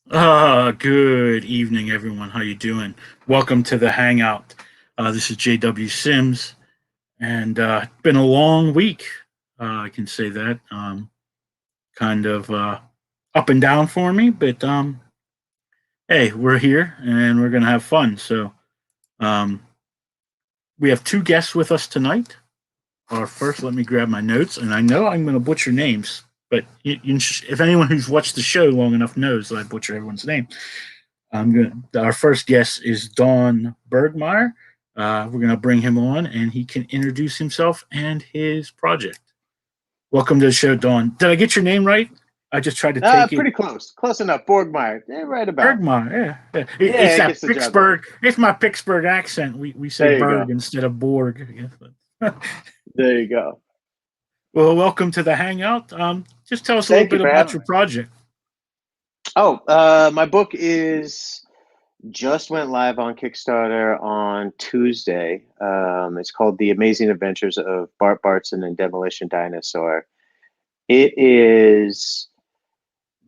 Good evening, everyone. How you doing? Welcome to the Hangout. This is JW Sims, and it's been a long week. I can say that. Kind of up and down for me, but hey, we're here and we're gonna have fun. So um, we have two guests with us tonight. First, let me grab my notes, and I know I'm gonna butcher names, but if anyone who's watched the show long enough knows that I butcher everyone's name. Our first guest is Don Borgmeyer. We're gonna bring him on, and he can introduce himself and his project. Welcome to the show, Don. Did I get your name right? I just tried to take it. Pretty close. Close enough. Borgmeyer. Right about. Bergmeyer, yeah. It's Yeah, it that gets the job done. Pittsburgh. It's my Pittsburgh accent. We say There you Berg go. instead of Borg. There you go. Well, welcome to the Hangout. Just tell us a little Thank you bit for about having your me. project. My book is just went live on Kickstarter on Tuesday. It's called The Amazing Adventures of Bart, Barton, and Demolition Dinosaur. It is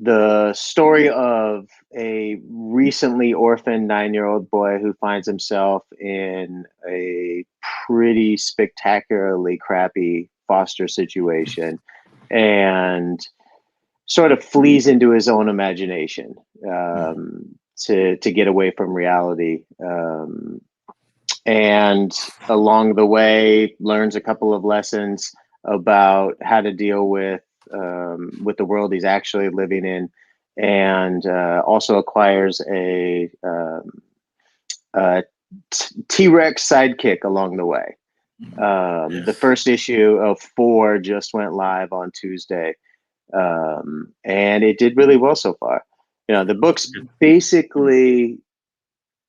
the story of a recently orphaned 9-year-old boy who finds himself in a pretty spectacularly crappy foster situation and sort of flees into his own imagination to get away from reality. And along the way, learns a couple of lessons about how to deal with the world he's actually living in, and also acquires a T-Rex sidekick along the way. The Yes. first issue of 4 just went live on Tuesday, and it did really well so far. The book's basically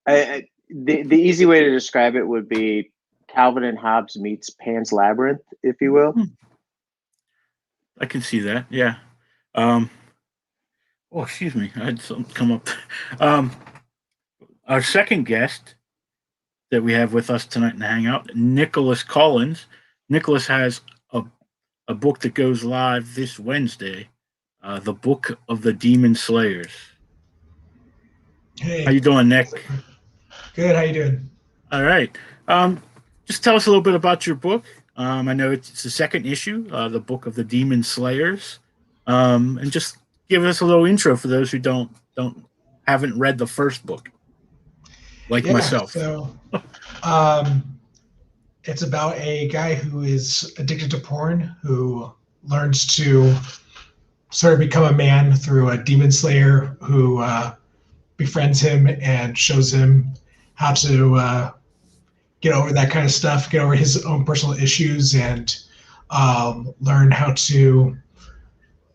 the easy way to describe it would be Calvin and Hobbes meets Pan's Labyrinth, if you will. I can see that. Yeah. Um, oh, excuse me. I had something come up. Um, our second guest that we have with us tonight in the Hangout, Nicholas Collins. Nicholas has a book that goes live this Wednesday, the Book of the Demon Slayers. How Hey, you doing, Nick? good. How you doing? All right. Um, just tell us a little bit about your book. I know it's the second issue, the Book of the Demon Slayers, and just give us a little intro for those who don't haven't read the first book, like Yeah. myself. Um, it's about a guy who is addicted to porn, who learns to sort of become a man through a demon slayer who befriends him and shows him how to get over that kind of stuff, get over his own personal issues, and learn how to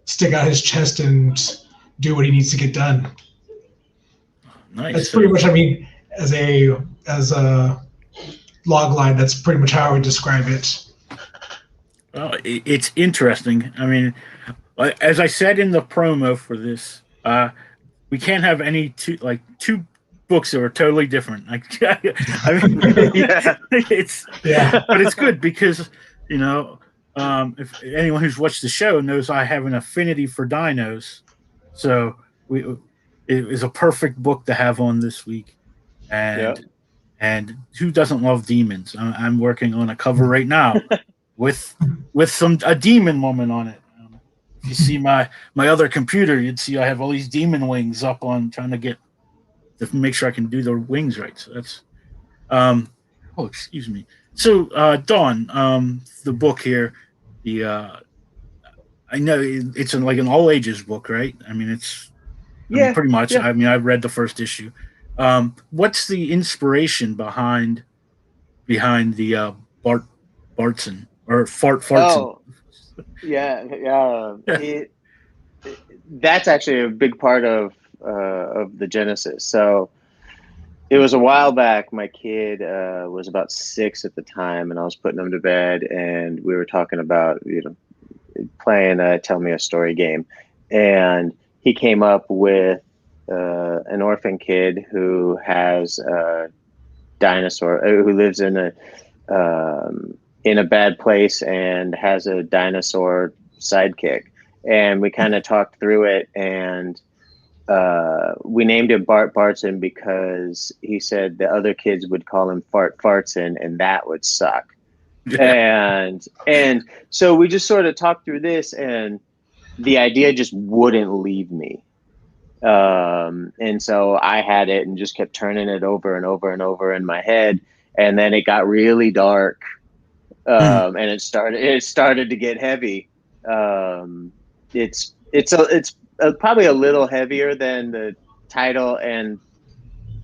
stick out his chest and do what he needs to get done. Nice. That's pretty much, I mean, as a log line, that's pretty much how I would describe it. It's interesting. I mean, as I said in the promo for this, we can't have any two books that are totally different. I mean, Yeah. Yeah. but it's good because if anyone who's watched the show knows I have an affinity for dinos, so we it is a perfect book to have on this week, Yeah. and who doesn't love demons? I'm working on a cover right now with a demon woman on it. If you see my other computer, you'd see I have all these demon wings up on trying to make sure I can do the wings right. So that's oh, excuse me. So Dawn, the book here, the I know it's like an all ages book, right? I mean, Yeah. pretty much. Yeah. I mean, I've read the first issue. What's the inspiration behind the Bartson or Fartson? Oh, yeah. Yeah. That's actually a big part of the genesis. So it was a while back. My kid was about 6 at the time, and I was putting him to bed, and we were talking about playing a tell me a story game, and he came up with an orphan kid who has a dinosaur who lives in a bad place and has a dinosaur sidekick, and we kind of talked through it, and we named him Bart Barton because he said the other kids would call him Fart Fartson, and that would suck. And so we just sort of talked through this, and the idea just wouldn't leave me. And so I had it and just kept turning it over and over and over in my head. And then it got really dark. And it started to get heavy. It's probably a little heavier than the title and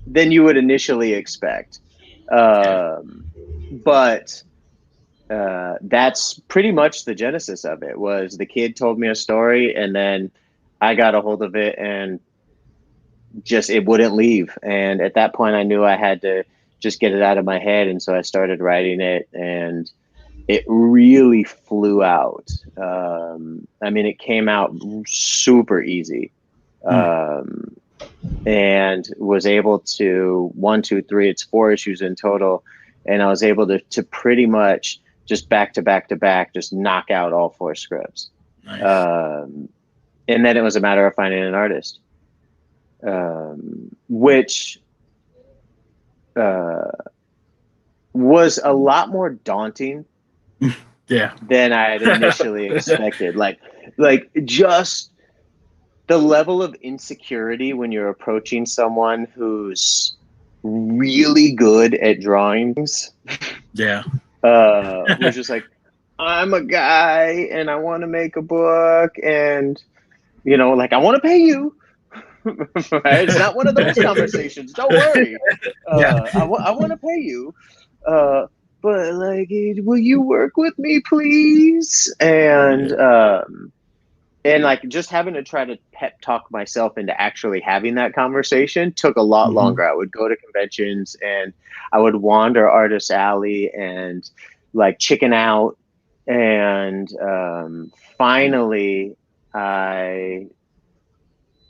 than you would initially expect. But that's pretty much the genesis of it. Was the kid told me a story, and then I got a hold of it, and just it wouldn't leave. And at that point, I knew I had to just get it out of my head, and so I started writing it, and it really flew out. I mean, it came out super easy, and was able to 1, 2, 3. It's 4 issues in total, and I was able to pretty much just back to back to back, just knock out all 4 scripts. Nice. And then it was a matter of finding an artist, which was a lot more daunting than I had initially expected. Like just the level of insecurity when you're approaching someone who's really good at drawings. Yeah. Was just like, I'm a guy and I want to make a book, and like, I want to pay you. Right? It's not one of those conversations. Don't worry. I want to pay you. But like, will you work with me, please? And like just having to try to pep talk myself into actually having that conversation took a lot longer. I would go to conventions and I would wander Artist Alley and like chicken out. And finally, I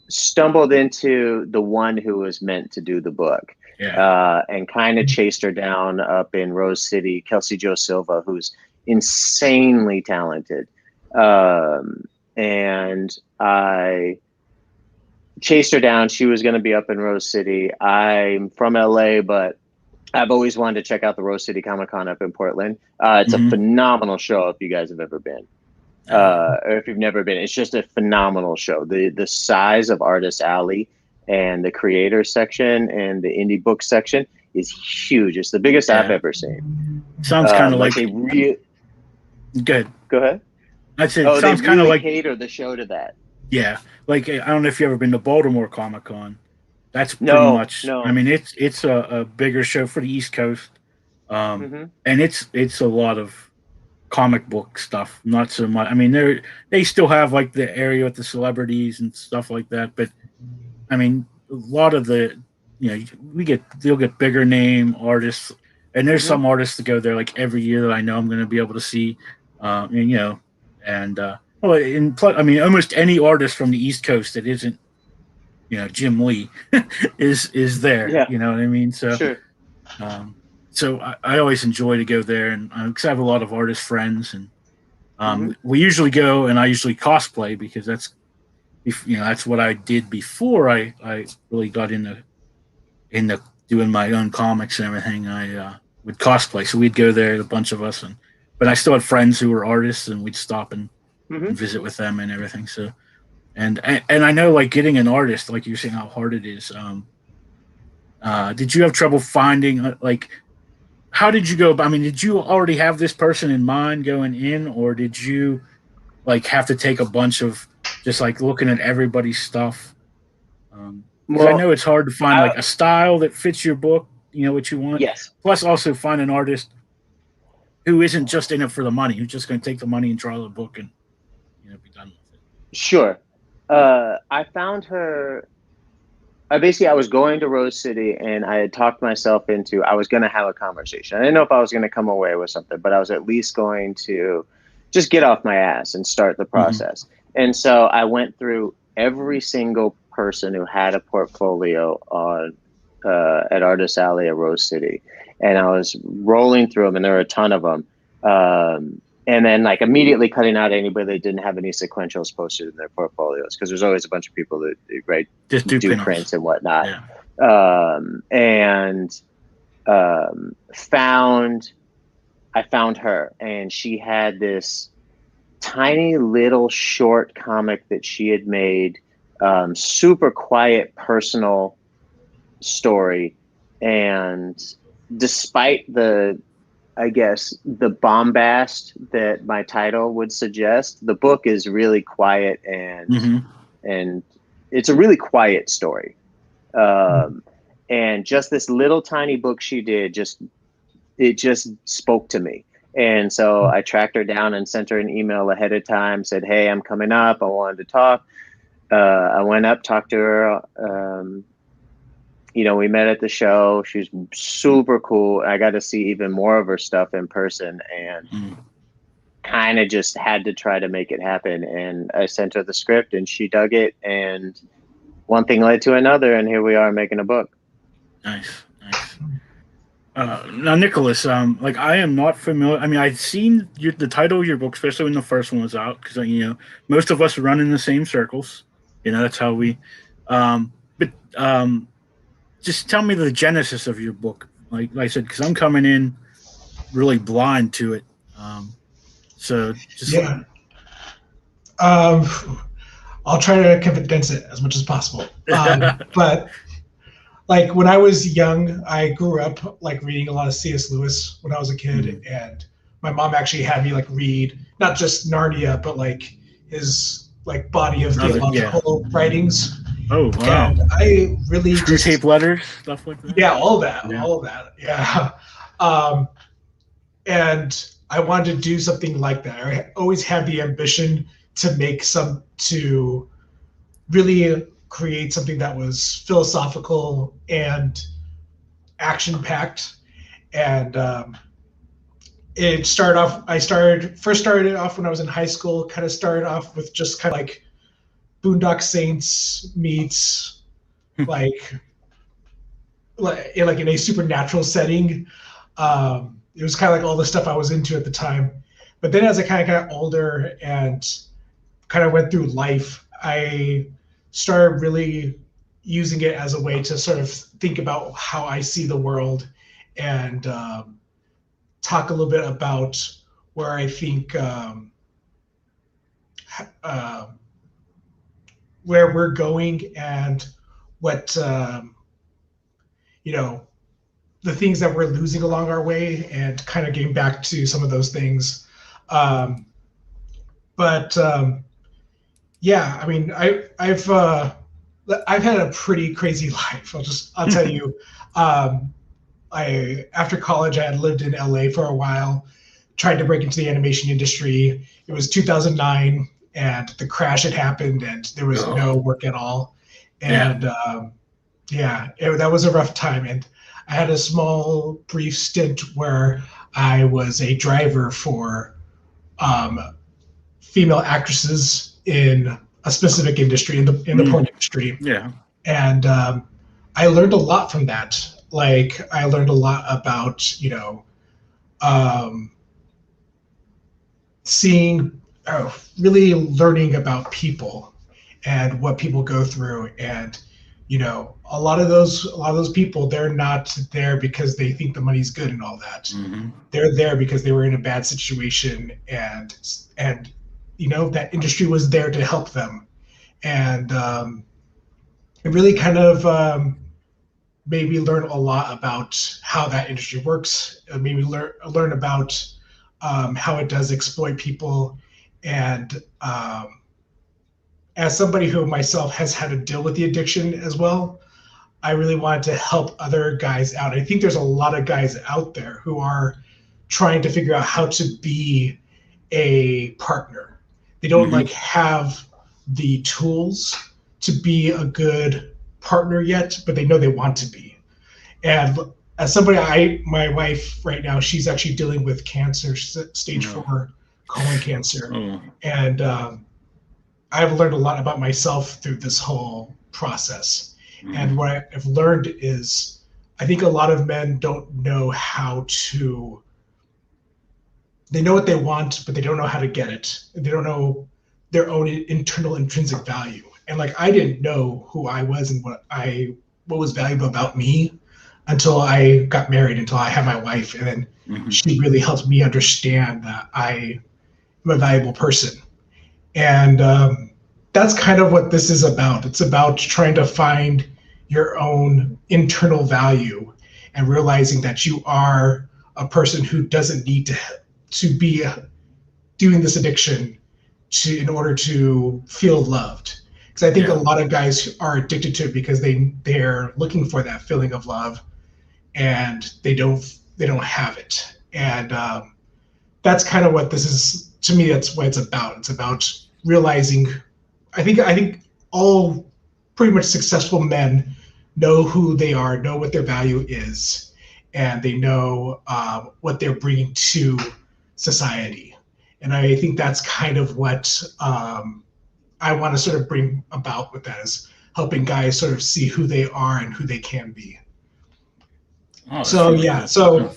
stumbled into the one who was meant to do the book. And kind of chased her down up in Rose City, Kelsey Jo Silva, who's insanely talented. And I chased her down. She was going to be up in Rose City. I'm from LA, but I've always wanted to check out the Rose City Comic Con up in Portland. It's a phenomenal show if you guys have ever been. Or if you've never been, it's just a phenomenal show. The size of Artist Alley and the creator section and the indie book section is huge. It's the biggest I've ever seen. Sounds kind of like a real. Good. Go ahead. I'd say it sounds kind of like cater the show to that. Yeah, like I don't know if you've ever been to Baltimore Comic Con. That's pretty much. No. I mean, it's a bigger show for the East Coast, and it's a lot of comic book stuff. Not so much. I mean, they still have like the area with the celebrities and stuff like that, but I mean, a lot of the you'll get bigger name artists, and there's some artists that go there like every year that I know I'm going to be able to see, almost any artist from the East Coast that isn't, Jim Lee is there. Yeah. You know what I mean? So, sure. So I always enjoy to go there, and because I have a lot of artist friends, and we usually go, and I usually cosplay because that's what I did before I really got into doing my own comics and everything. I would cosplay, so we'd go there, a bunch of us, but I still had friends who were artists, and we'd stop and visit with them and everything. So, and I know, like, getting an artist, like you're saying, how hard it is. Did you have trouble finding, how did you go? I mean, did you already have this person in mind going in, or did you have to take a bunch of just looking at everybody's stuff? Well, I know it's hard to find a style that fits your book, what you want. Yes. Plus, also find an artist who isn't just in it for the money, who's just going to take the money and draw the book and be done with it. Sure. I found her. I was going to Rose City, and I had talked myself into I was going to have a conversation. I didn't know if I was going to come away with something, but I was at least going to just get off my ass and start the process. And so I went through every single person who had a portfolio on at Artist Alley at Rose City, and I was rolling through them, and there were a ton of them. and then like immediately cutting out anybody that didn't have any sequentials posted in their portfolios, because there's always a bunch of people that right Just do pin-ups. prints and whatnot. Yeah. And I found her, and she had this tiny little short comic that she had made, super quiet, personal story. And despite the bombast that my title would suggest, the book is really quiet, and it's a really quiet story. And just this little tiny book she did, it just spoke to me. And so I tracked her down and sent her an email ahead of time, said, hey, I'm coming up. I wanted to talk. I went up, talked to her. We met at the show. She was super cool. I got to see even more of her stuff in person, and kind of just had to try to make it happen. And I sent her the script, and she dug it. And one thing led to another, and here we are making a book. Nice. Now, Nicholas, I am not familiar. I mean, I've seen the title of your book, especially when the first one was out, because most of us run in the same circles. That's how we. Just tell me the genesis of your book. Like I said, because I'm coming in really blind to it. So just I'll try to condense it as much as possible. But like when I was young, I grew up like reading a lot of C.S. Lewis when I was a kid, and my mom actually had me like read not just Narnia, but like his like body of theological writings. Oh wow! And I really Screw tape letters, stuff like that. Yeah, all of that. Yeah. And I wanted to do something like that. I always had the ambition to really create something that was philosophical and action-packed. And it started off. I first started off when I was in high school. Kind of started off with just kind of like Boondock Saints meets like in a supernatural setting. It was kind of like all the stuff I was into at the time. But then as I kind of got older and kind of went through life, I started really using it as a way to sort of think about how I see the world, and talk a little bit about where I think where we're going, and what the things that we're losing along our way, and kind of getting back to some of those things. Yeah, I mean, I've had a pretty crazy life. I'll tell you. After college, I had lived in LA for a while, tried to break into the animation industry. It was 2009, and the crash had happened, and there was no work at all. And that was a rough time. And I had a small, brief stint where I was a driver for female actresses in a specific industry, in the porn industry. Yeah. And I learned a lot from that. Like, I learned a lot about, really learning about people and what people go through. And, a lot of those people, they're not there because they think the money's good and all that. Mm-hmm. They're there because they were in a bad situation, and that industry was there to help them. And it really kind of made me learn a lot about how that industry works. It made me learn about how it does exploit people. And as somebody who myself has had to deal with the addiction as well, I really wanted to help other guys out. I think there's a lot of guys out there who are trying to figure out how to be a partner. They don't have the tools to be a good partner yet, but they know they want to be. And as somebody, my wife right now, she's actually dealing with cancer, stage 4 colon cancer. And I've learned a lot about myself through this whole process. And what I've learned is, I think a lot of men don't know how to they know what they want, but they don't know how to get it. They don't know their own internal intrinsic value. And like I didn't know who I was and what was valuable about me until I got married, until I had my wife, and then she really helped me understand that I am a valuable person. And that's kind of what this is about. It's about trying to find your own internal value and realizing that you are a person who doesn't need to be doing this addiction in order to feel loved. Because I think a lot of guys are addicted to it because they're looking for that feeling of love, and they don't have it. And that's kind of what this is. To me, that's what it's about. It's about realizing. I think all pretty much successful men know who they are, know what their value is, and they know what they're bringing to society. And I think that's kind of what I want to sort of bring about with that, is helping guys sort of see who they are and who they can be. So really yeah, good. so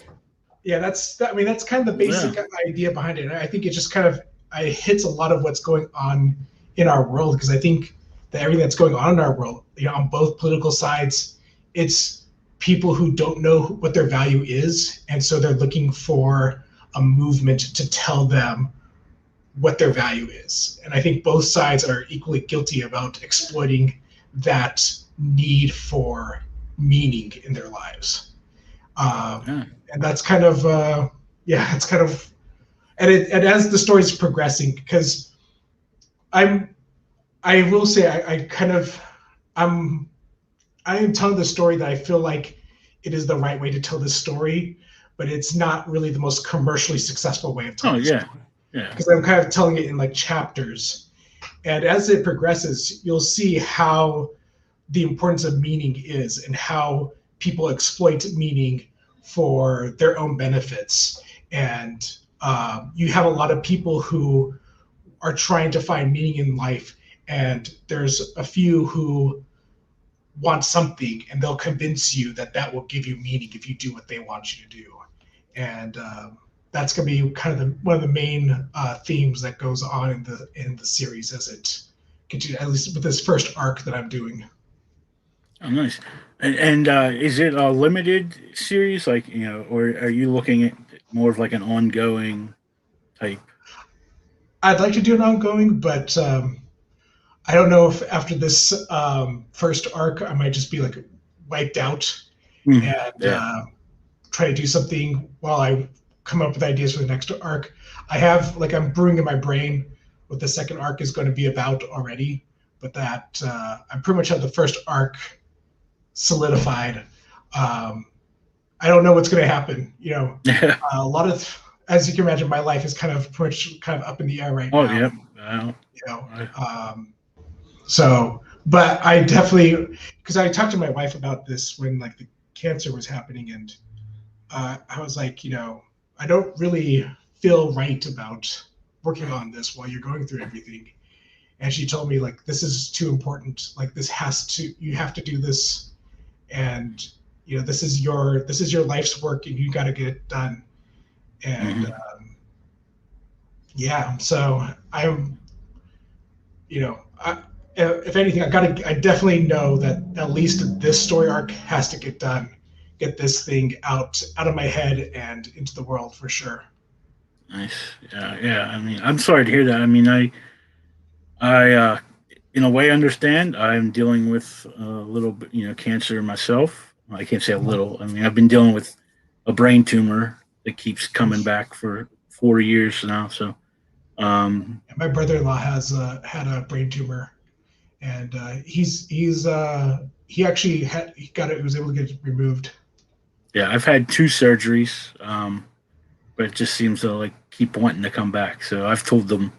yeah, that's kind of the basic idea behind it. And I think it just kind of hits a lot of what's going on in our world, because I think that everything that's going on in our world, on both political sides, it's people who don't know what their value is, and so they're looking for a movement to tell them what their value is. And I think both sides are equally guilty about exploiting that need for meaning in their lives. And that's kind of, it's kind of, and as the story is progressing, because I will say I am telling the story that I feel like it is the right way to tell this story, but it's not really the most commercially successful way of telling the story. Because I'm kind of telling it in like chapters. And as it progresses, you'll see how the importance of meaning is, and how people exploit meaning for their own benefits. And you have a lot of people who are trying to find meaning in life, and there's a few who want something, and they'll convince you that that will give you meaning if you do what they want you to do. And that's going to be kind of one of the main themes that goes on in the series as it continues, at least with this first arc that I'm doing. Oh, nice. And is it a limited series, like, or are you looking at more of like an ongoing type? I'd like to do an ongoing, but I don't know if after this first arc, I might just be like wiped out and try to do something while I come up with ideas for the next arc. I'm brewing in my brain what the second arc is going to be about already, but that I pretty much have the first arc solidified. I don't know what's going to happen. A lot of, as you can imagine, my life is kind of up in the air right now. So, but I definitely, because I talked to my wife about this when like the cancer was happening, and I was like, I don't really feel right about working on this while you're going through everything. And she told me, like, this is too important. Like, you have to do this, and this is your life's work, and you got to get it done. And so I'm, if anything, I definitely know that at least this story arc has to get done, get this thing out of my head and into the world for sure. Nice. Yeah. I mean, I'm sorry to hear that. I mean, I in a way understand. I'm dealing with a little bit, cancer myself. I can't say a little. I mean, I've been dealing with a brain tumor that keeps coming back for 4 years now. So, my brother-in-law has had a brain tumor, and he actually was able to get it removed. Yeah, I've had 2 surgeries, but it just seems to like keep wanting to come back. So I've told them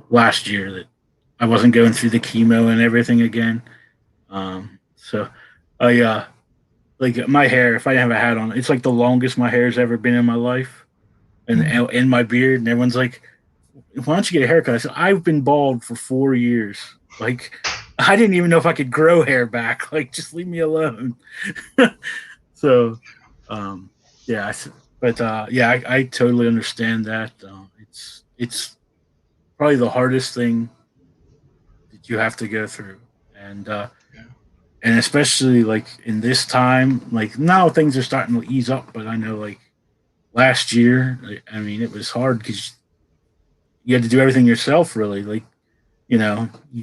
last year that I wasn't going through the chemo and everything again. So I like my hair, if I have a hat on, it's like the longest my hair's ever been in my life, and in my beard, and everyone's like, why don't you get a haircut? I said, I've been bald for 4 years. Like, I didn't even know if I could grow hair back. Like, just leave me alone. So, but But yeah, I totally understand that. It's probably the hardest thing that you have to go through, and Yeah. and especially like in this time, like now things are starting to ease up. But I know like last year, I mean, it was hard because you had to do everything yourself, really. Like you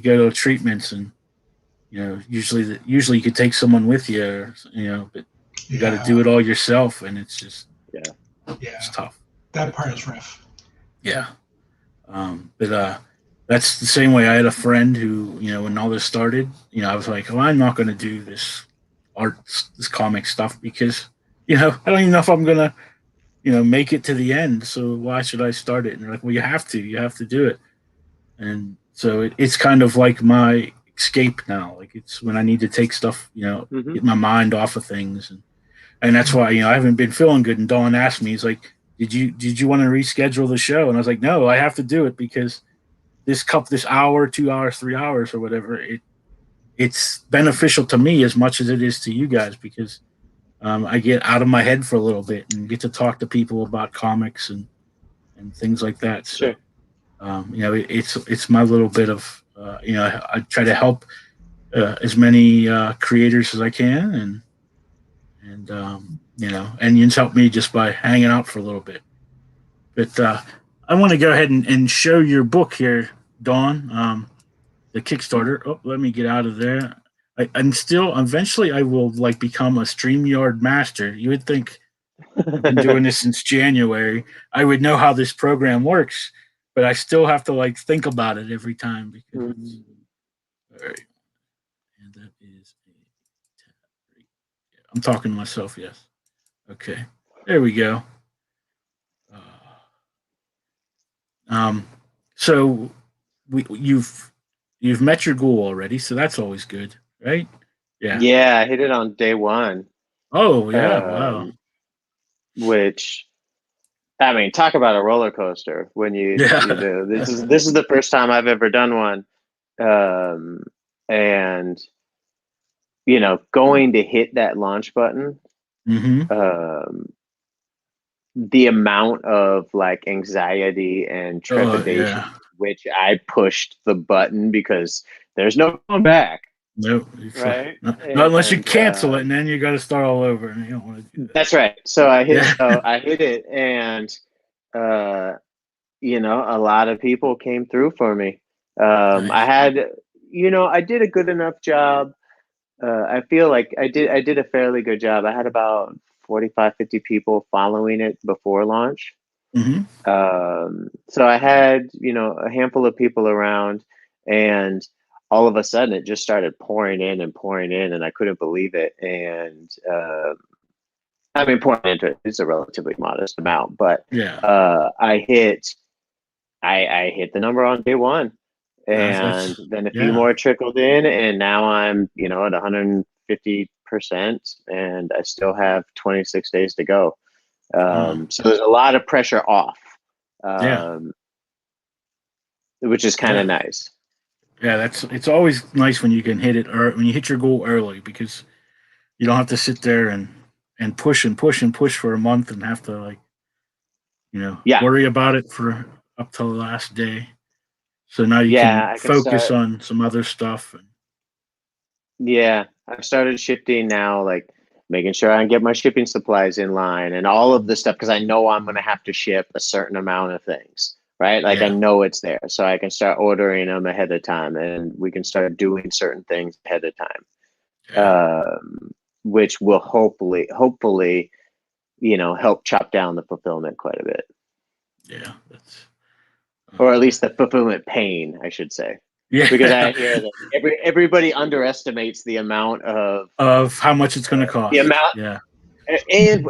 go to treatments, and usually you could take someone with you, but you got to Yeah. do it all yourself, and it's just Yeah. it's tough. That But, part is rough. yeah. But that's the same way. I had a friend who, when all this started, I was like, "Oh, I'm not going to do this art, this comic stuff because, I don't even know if I'm gonna, make it to the end. So why should I start it?" And they're like, "Well, you have to do it." And so it's kind of like my escape now. Like it's when I need to take stuff, Hmm. get my mind off of things, and that's why I haven't been feeling good. And Dawn asked me, he's like, "Did you want to reschedule the show?" And I was like, "No, I have to do it because this hour, 2 hours, 3 hours, or whatever, it's beneficial to me as much as it is to you guys because I get out of my head for a little bit and get to talk to people about comics and things like that. Sure. So it's my little bit of I try to help as many creators as I can, and you help me just by hanging out for a little bit. But I want to go ahead and show your book here, Dawn. The Kickstarter. Oh, let me get out of there. I'm still eventually I will like become a StreamYard master. You would think I've been doing this since January. I would know how this program works, but I still have to like think about it every time because it's all right. And that is I'm talking to myself, yes. Okay. There we go. Uh, um so you've met your goal already, so that's always good, right? Yeah. Yeah, I hit it on day one. Oh yeah, wow. Um, which I mean, talk about a roller coaster when Yeah. this is the first time I've ever done one. And going to hit that launch button, Mm-hmm. um, the amount of like anxiety and Oh trepidation yeah. which I pushed the button because there's no going back, Nope. right? Not unless you And cancel it, and then you got to start all over, and you don't want to do that. that's right. So Yeah. I hit it, and uh, a lot of people came through for me. I Nice. had, I did a good enough job. I feel like I did a fairly good job. I had about 45, 50 people following it before launch. Mm-hmm. So I had, a handful of people around, and all of a sudden it just started pouring in and pouring in, and I couldn't believe it. And I mean, pouring into it is a relatively modest amount, but Yeah. I hit the number on day one, and That's then a few yeah. more trickled in, and now I'm at 150%, and I still have 26 days to go. Wow. So there's a lot of pressure off, Yeah. um, which is kind of Yeah. nice. Yeah. It's always nice when you can hit it or when you hit your goal early because you don't have to sit there and push and push and push for a month and have to like Yeah, worry about it for up till the last day. So now you yeah, can I can focus start. on some other stuff. Yeah, I've started shifting now, like making sure I get my shipping supplies in line and all of the stuff because I know I'm going to have to ship a certain amount of things, right? Like I Yeah. know it's there, so I can start ordering them ahead of time, and we can start doing certain things ahead of time, Yeah. which will hopefully, help chop down the fulfillment quite a bit, Yeah. That's or at least the fulfillment pain, I should say, because I yeah. hear that everybody underestimates the amount of Of how much it's going to the cost. amount Yeah.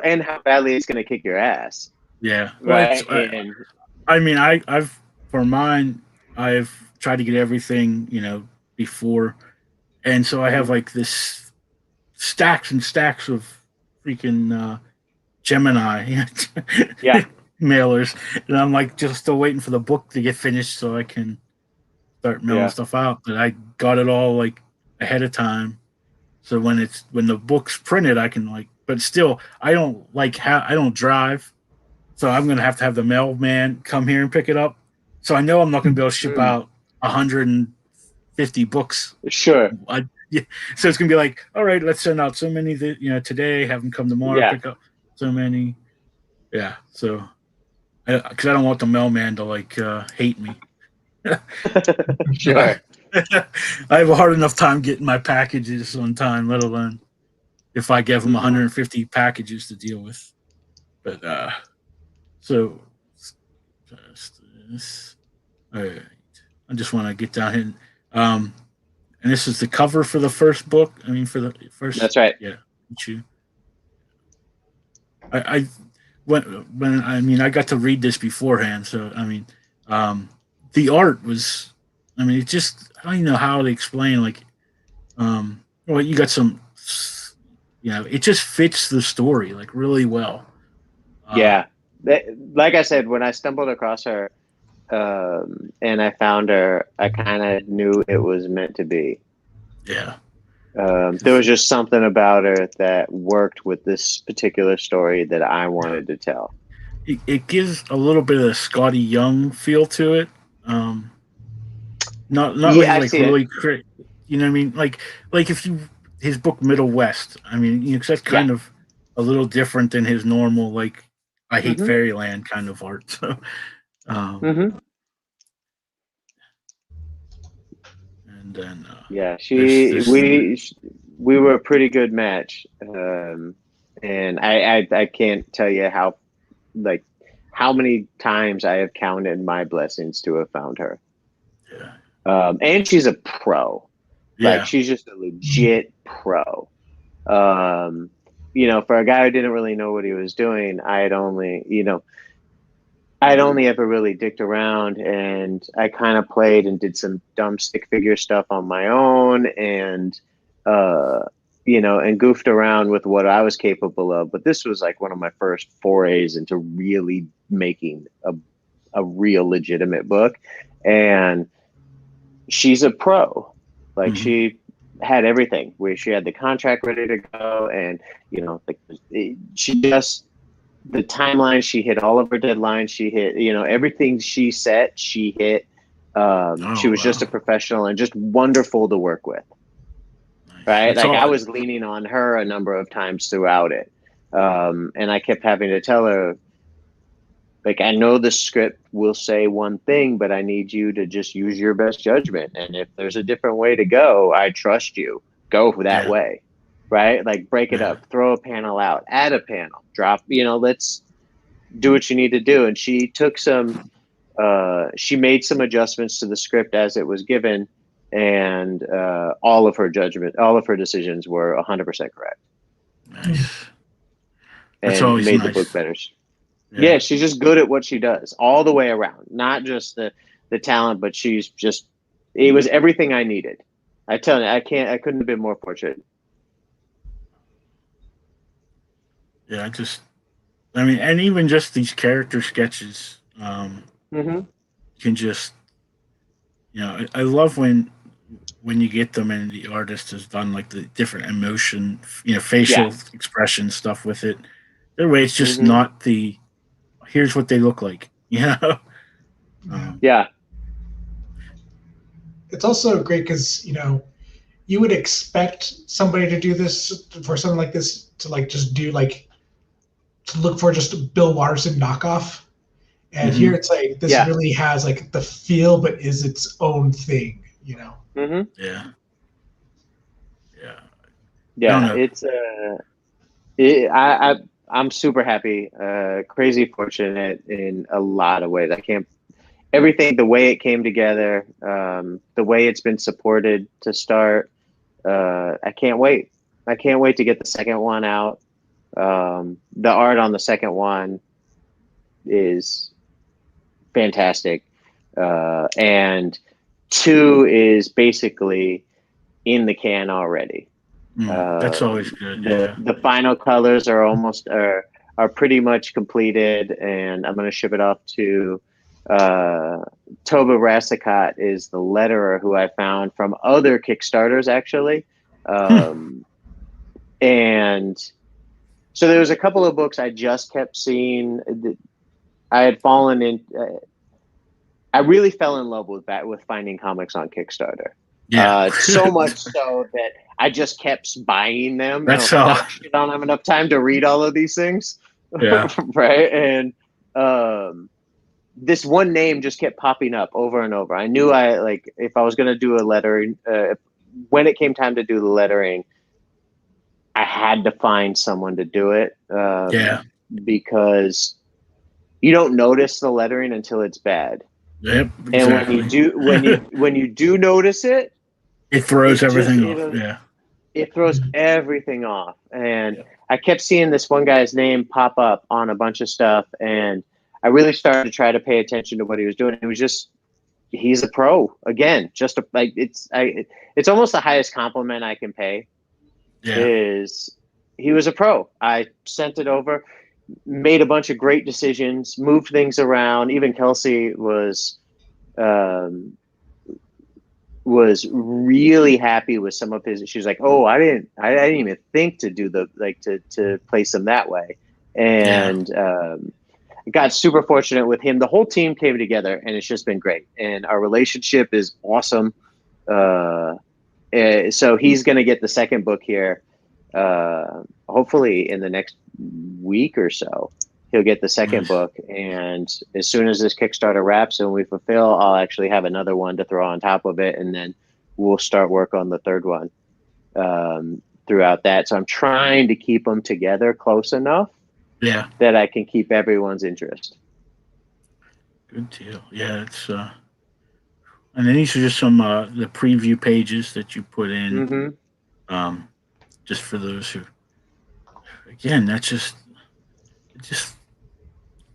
and how badly it's going to kick your ass, Yeah. Well, right? And I mean, I've for mine, I've tried to get everything, before, and so I have mhm. like this stacks and stacks of freaking Gemini Yeah, mailers, and I'm like just still waiting for the book to get finished so I can start mailing yeah, stuff out. But I got it all like ahead of time, so when the book's printed, I can like. But still, I don't like I don't drive, so I'm going to have the mailman come here and pick it up. So I know I'm not going to be able to ship out 150 books. Sure. Yeah. So it's going to be like, all right, let's send out so many today, have them come tomorrow, pick up so many. Yeah. So because I don't want the mailman to like hate me. Sure. I have a hard enough time getting my packages on time, let alone if I give them 150 packages to deal with. But so this. All right. I just want to get down here. And this is the cover for the first book. I mean, for the first. That's right. Yeah. I when I got to read this beforehand, so I mean, the art was. I mean, it just I don't even know how to explain. Like, well, you got some. It just fits the story like really well. Yeah, like I said, when I stumbled across her, and I found her, I kind of knew it was meant to be. Yeah. There was just something about her that worked with this particular story that I wanted to tell. It gives a little bit of a Scotty Young feel to it. Not like really crazy. You know what I mean? Like if you his book Middle West. I mean, cause that's kind of a little different than his normal like I hate Fairyland kind of art. So, and then we were a pretty good match, and I can't tell you how many times I have counted my blessings to have found her. Yeah. And she's a pro. Yeah. Like she's just a legit pro. For a guy who didn't really know what he was doing, I'd only ever really dicked around, and I kind of played and did some dumb stick figure stuff on my own, and and goofed around with what I was capable of. But this was like one of my first forays into really making a real legitimate book, and she's a pro. Like she had everything. Where she had the contract ready to go, and she just. The timeline, she hit all of her deadlines. She hit, everything she set, she hit. She was just a professional and just wonderful to work with. Nice. Right? That's I was leaning on her a number of times throughout it. And I kept having to tell her, like, I know the script will say one thing, but I need you to just use your best judgment. And if there's a different way to go, I trust you. Go that way. Right? Like break it up, throw a panel out, add a panel, drop, let's do what you need to do. And she took she made some adjustments to the script as it was given. And all of her decisions were 100% correct. Nice. And made the book better. Yeah, she's just good at what she does all the way around. Not just the talent, but it was everything I needed. I tell you, I couldn't have been more fortunate. Yeah, and even just these character sketches can just, I love when you get them and the artist has done like the different emotion, facial expression stuff with it. That way, it's just not here's what they look like, Yeah. It's also great because, you would expect somebody to do this for something like this to like just do like to look for just a Bill Watterson knockoff, and here it's like this really has like the feel, but is its own thing, Yeah. It's I'm super happy, crazy fortunate in a lot of ways. Everything, the way it came together, the way it's been supported to start. I can't wait. I can't wait to get the second one out. The art on the second one is fantastic. And 2 is basically in the can already. That's always good. The final colors are pretty much completed, and I'm going to ship it off to Toba Rassicot is the letterer who I found from other Kickstarters actually. And so there was a couple of books I just kept seeing I had fallen in. I really fell in love with finding comics on Kickstarter. Yeah. So much so that I just kept buying them. That's and I was all. like, oh, shit, I don't have enough time to read all of these things. Yeah. Right. And this one name just kept popping up over and over. I knew if I was going to do a lettering, when it came time to do the lettering, I had to find someone to do it. Because you don't notice the lettering until it's bad. Yep. Exactly. And when you do notice it, it throws everything off. Yeah. It throws everything off. And I kept seeing this one guy's name pop up on a bunch of stuff, and I really started to try to pay attention to what he was doing. It was just, he's a pro again. It's almost the highest compliment I can pay. Yeah. Is he was a pro. I sent it over, made a bunch of great decisions, moved things around. Even Kelsey was really happy with some of his. She was like, "Oh, I didn't even think to do to place them that way." And got super fortunate with him. The whole team came together, and it's just been great. And our relationship is awesome. So he's going to get the second book here. Hopefully in the next week or so, he'll get the second book. And as soon as this Kickstarter wraps and we fulfill, I'll actually have another one to throw on top of it. And then we'll start work on the third one throughout that. So I'm trying to keep them together close enough that I can keep everyone's interest. Good deal. Yeah, it's and then these are just some the preview pages that you put in, just for those who, again, that's just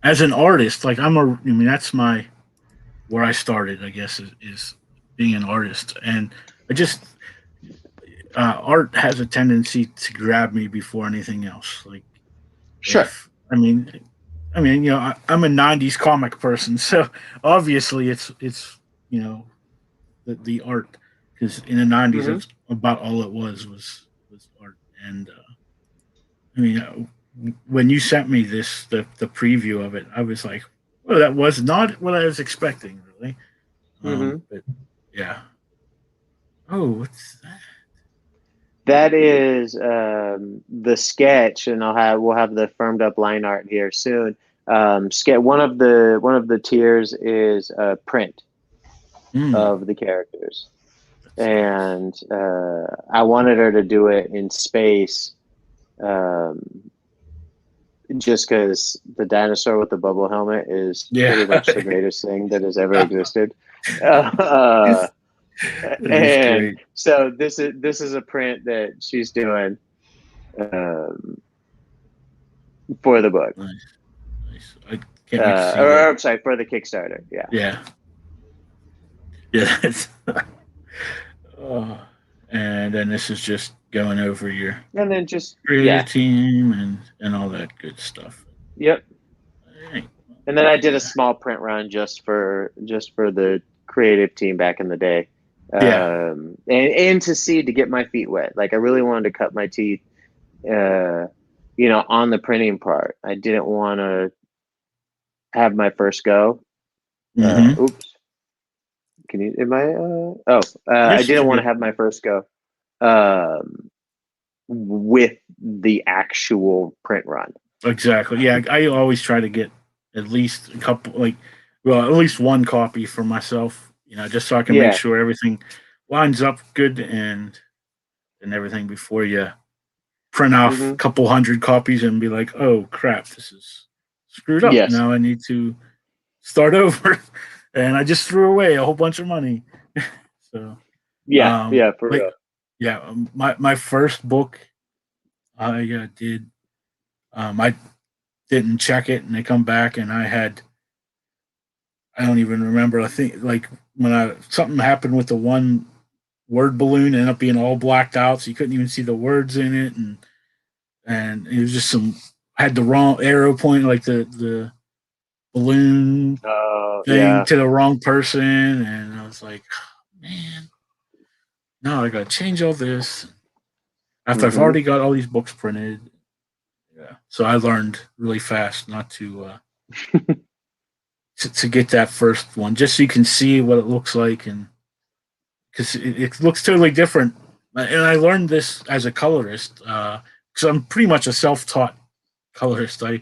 as an artist, like that's where I started, I guess, is being an artist, and I just art has a tendency to grab me before anything else. Like, sure. I'm a '90s comic person, so obviously it's the art, because in the '90s that's about all it was art. And when you sent me the preview of it, I was like, well, that was not what I was expecting, really. But yeah. Oh, what's that? That is the sketch, and we'll have the firmed up line art here soon. One of the tiers is a print of the characters, and I wanted her to do it in space, just because the dinosaur with the bubble helmet is pretty much the greatest thing that has ever existed. And so this is a print that she's doing for the book. Nice. I can't wait to see that. I'm sorry, for the Kickstarter. Yeah. And then this is just going over your and then just creative team and all that good stuff. Yep. Right. And then I did a small print run just for the creative team back in the day. And to get my feet wet. Like, I really wanted to cut my teeth on the printing part. I didn't want to have my first go. Oops. Can you, am I, I didn't want to have my first go with the actual print run. Exactly. Yeah. I always try to get at least a couple, at least one copy for myself, just so I can make sure everything lines up good and everything before you print off a couple hundred copies and be like, oh crap, this is screwed up. Yes. Now I need to start over. And I just threw away a whole bunch of money. So for real. Yeah, my first book I did. I didn't check it, and they come back, and I don't even remember. I think when something happened with the one word balloon, ended up being all blacked out, so you couldn't even see the words in it, and it was just had the wrong arrow point, like the balloon thing to the wrong person, and I was like, oh, man, no, I gotta change all this after I've already got all these books printed. Yeah, so I learned really fast not to to get that first one, just so you can see what it looks like, and because it looks totally different. And I learned this as a colorist, because I'm pretty much a self-taught colorist. I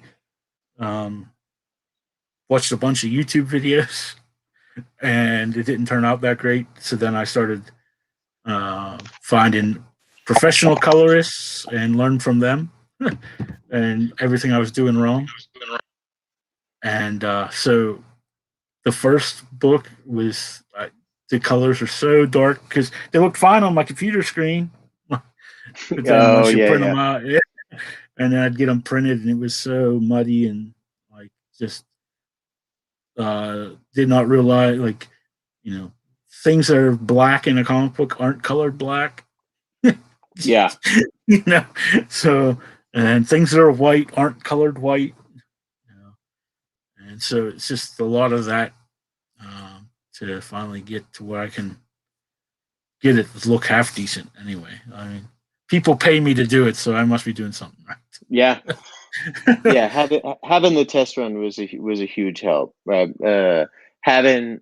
um, watched a bunch of YouTube videos, and it didn't turn out that great. So then I started finding professional colorists and learned from them, and everything I was doing wrong. And so the first book was the colors are so dark because they look fine on my computer screen, but then once you print them out, and then I'd get them printed, and it was so muddy and like just did not realize, like, things that are black in a comic book aren't colored black. Yeah. So, and things that are white aren't colored white. And so it's just a lot of that to finally get to where I can get it to look half decent anyway. I mean, people pay me to do it, so I must be doing something right. Yeah. Yeah, having the test run was a huge help, right? Having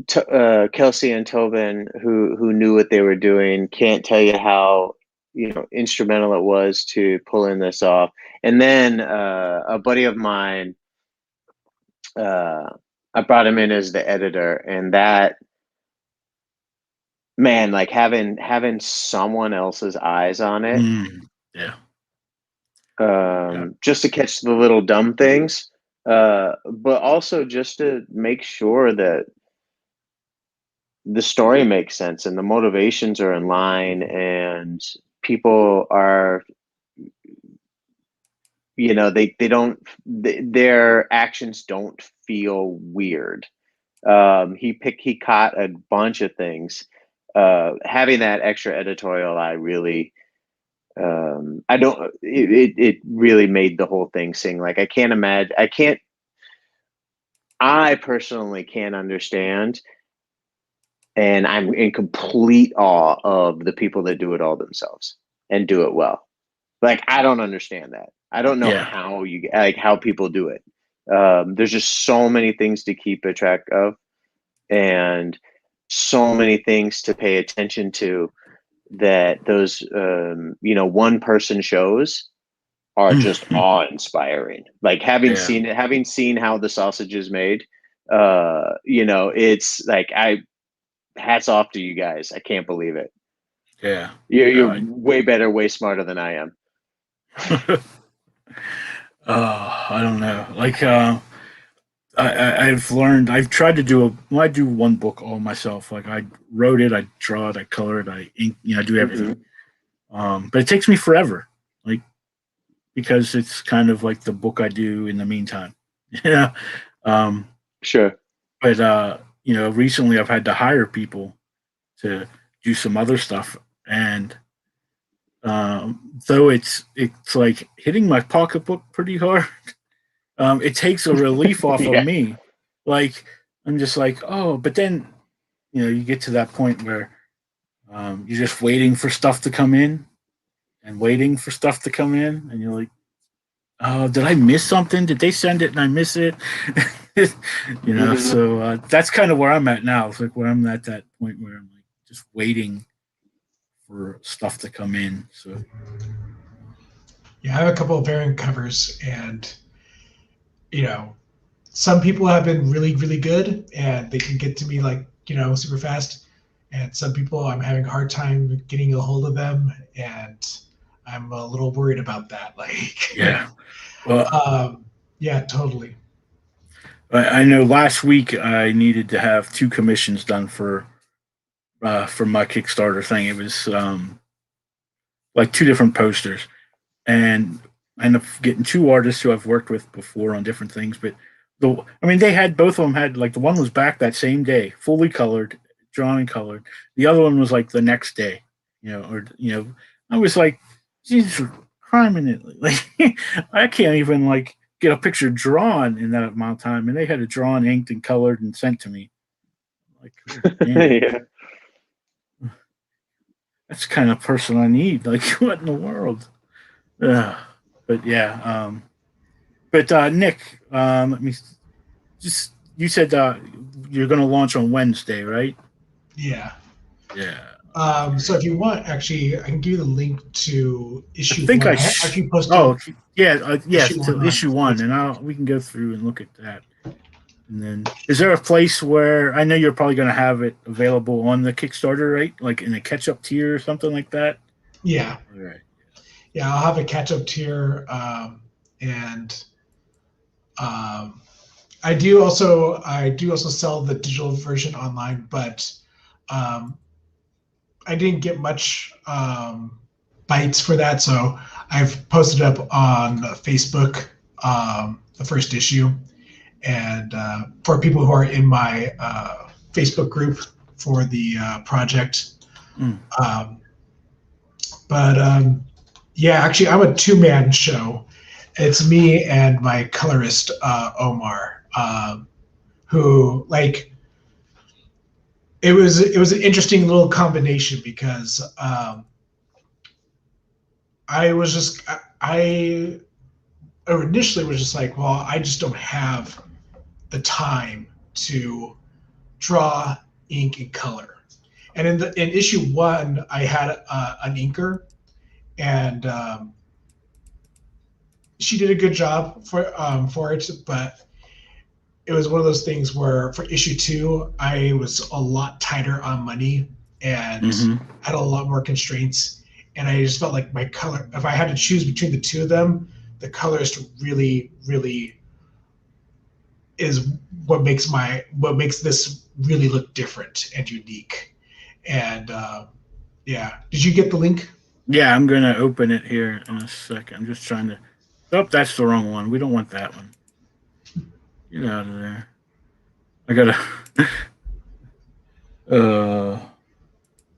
Kelsey and Tobin who knew what they were doing. Can't tell you how instrumental it was to pulling this off. And then a buddy of mine, I brought him in as the editor, and that, man, like having someone else's eyes on it, yeah. Just to catch the little dumb things, but also just to make sure that the story makes sense and the motivations are in line, and people are, their actions don't feel weird. He caught a bunch of things. Having that extra editorial eye really, it really made the whole thing sing. Like, I personally can't understand, and I'm in complete awe of the people that do it all themselves and do it well. Like, I don't understand that. I don't know how people do it. There's just so many things to keep a track of, and so many things to pay attention to, that those one person shows are just awe-inspiring. Like, having seen how the sausage is made, it's like, hats off to you guys. I can't believe it. Yeah. You're way better, way smarter than I am. I don't know. Like, I've learned. I've tried to do I do one book all myself. Like, I wrote it, I draw it, I color it, I ink. I do everything. But it takes me forever. Like, because it's kind of like the book I do in the meantime. Yeah. Sure. But recently I've had to hire people to do some other stuff, and though it's like hitting my pocketbook pretty hard, it takes a relief off of me. Like, I'm just like, oh, but then you get to that point where you're just waiting for stuff to come in and waiting for stuff to come in, and you're like, oh, did I miss something? Did they send it and I miss it? So that's kind of where I'm at now. It's like where I'm at that point where I'm like just waiting for stuff to come in. So yeah, I have a couple of variant covers, and some people have been really, really good, and they can get to me like super fast, and some people I'm having a hard time getting a hold of them, and I'm a little worried about that. Like, well, yeah, totally. I know last week I needed to have 2 commissions done for my Kickstarter thing. It was like 2 different posters, and I ended up getting 2 artists who I've worked with before on different things. But they had, both of them had, like, the one was back that same day, fully colored, drawn and colored. The other one was like the next day, I was like, Jesus, crime in it. Like, I can't even like get a picture drawn in that amount of time, and they had it drawn, inked, and colored and sent to me. Like, Yeah. That's the kind of person I need. Like, what in the world? But yeah, But Nick, let me just. You said you're going to launch on Wednesday, right? Yeah. Yeah. So if you want, actually, I can give you the link to I issue think one. I. I actually posted Oh, yeah. Yes, issue to one on issue one, and we can go through and look at that. And then, is there a place where I know you're probably going to have it available on the Kickstarter, right? Like in a catch-up tier or something like that. Yeah. All right. Yeah, I'll have a catch-up tier, and I do also sell the digital version online, but um, I didn't get much bites for that, so I've posted up on Facebook the first issue, and for people who are in my Facebook group for the project. Mm. But yeah, actually, I'm a two-man show. It's me and my colorist Omar, who like it was an interesting little combination because I initially was just like, well, I just don't have the time to draw, ink, and color. And in issue one, I had an inker, and she did a good job for it, but it was one of those things where for issue two, I was a lot tighter on money and had a lot more constraints. And I just felt like my color, if I had to choose between the two of them, the colorist really, really is what makes this really look different and unique. And yeah, did you get the link? Yeah, I'm going to open it here in a second. I'm just trying to. Oh, that's the wrong one. We don't want that one. Get out of there. I gotta. Let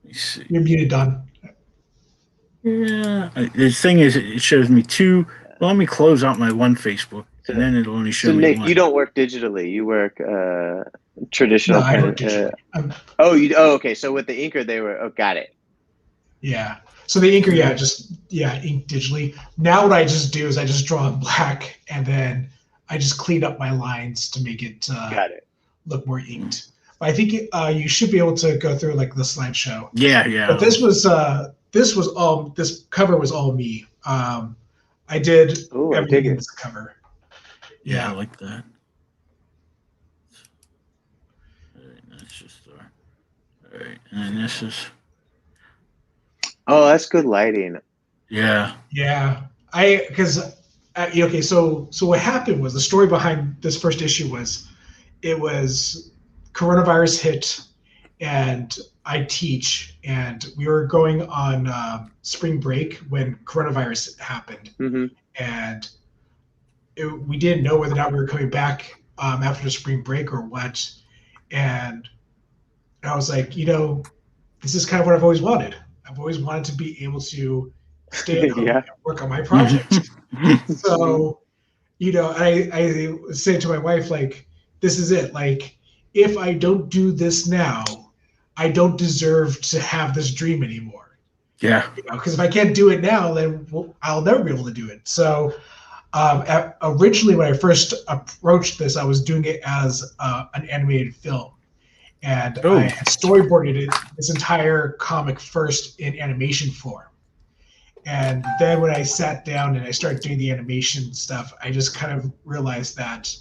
me see. You're muted, Don. Yeah, the thing is, it shows me two. Well, let me close out my one Facebook, and then it'll only show So me Nick, one. you don't work digitally. You work traditional. No, I work digitally. Oh, okay. So with the inker, they were. Oh, got it. Yeah. So the inker, ink digitally. Now what I just do is I just draw in black, and then I just clean up my lines to make it Got it. look more inked. But I think you should be able to go through like the slideshow. Yeah. But this cover was all me. I did everything in this cover. Yeah, I like that. All right, that's just all right, and then this is. Oh, that's good lighting. Yeah. Yeah. Okay. So what happened was the story behind this first issue was it was coronavirus hit, and I teach, and we were going on spring break when coronavirus happened, and we didn't know whether or not we were coming back after the spring break or what. And I was like, this is kind of what I've always wanted. I've always wanted to be able to stay at home and work on my project. So, I say to my wife, like, this is it. Like, if I don't do this now, I don't deserve to have this dream anymore. Yeah. Because if I can't do it now, then I'll never be able to do it. So, originally, when I first approached this, I was doing it as an animated film. And I had storyboarded this entire comic first in animation form. And then when I sat down and I started doing the animation stuff, I just kind of realized that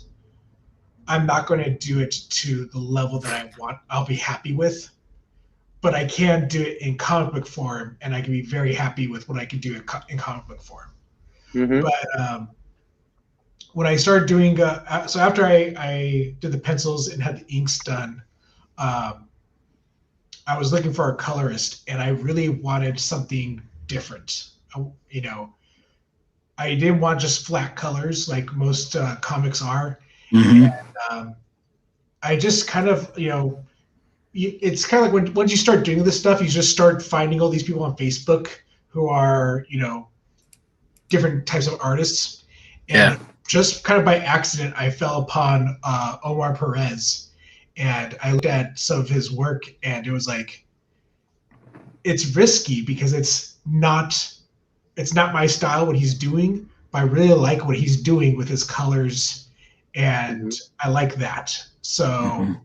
I'm not going to do it to the level that I want, I'll be happy with. But I can do it in comic book form, and I can be very happy with what I can do in comic book form. But when I started doing, so after I did the pencils and had the inks done, I was looking for a colorist, and I really wanted something different. I didn't want just flat colors like most comics are. And I just kind of, it's kind of like once you start doing this stuff, you just start finding all these people on Facebook who are, different types of artists. And just kind of by accident, I fell upon Omar Perez. And I looked at some of his work, and it was like, it's risky because it's not my style what he's doing, but I really like what he's doing with his colors, and I like that. So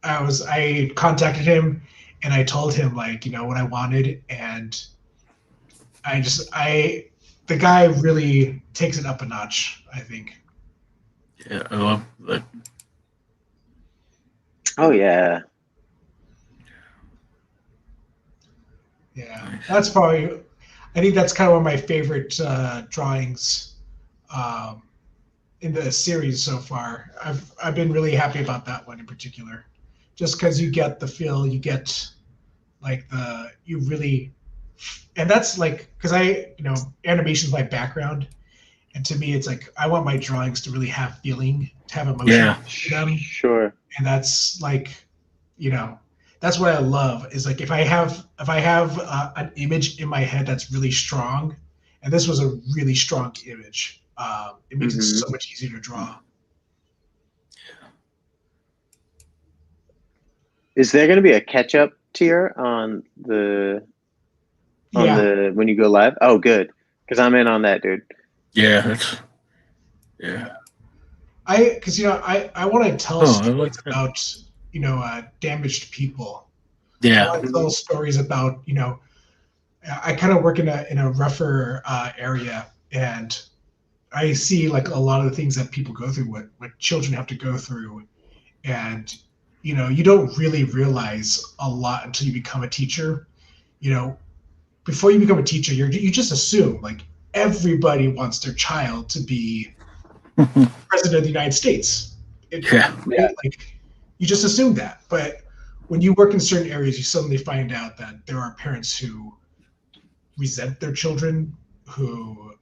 I contacted him and I told him like, what I wanted, and the guy really takes it up a notch, I think. Yeah, I love that. Oh yeah. Yeah, that's probably. I think that's kind of one of my favorite drawings in the series so far. I've been really happy about that one in particular, just because you get the feel, you get like you really, and that's like because animation is my background, and to me it's like I want my drawings to really have feeling, to have emotion to them. Sure. And that's like, that's what I love is like if I have an image in my head that's really strong, and this was a really strong image, it makes it so much easier to draw. Is there going to be a catch-up tier on the when you go live? Oh, good, because I'm in on that, dude. Yeah, that's I want to tell stories about damaged people. Yeah, I want to tell stories about I kind of work in a rougher area, and I see like a lot of the things that people go through, what children have to go through, and you don't really realize a lot until you become a teacher. Before you become a teacher, you just assume like everybody wants their child to be president of the United States. Like you just assume that, but when you work in certain areas, you suddenly find out that there are parents who resent their children, who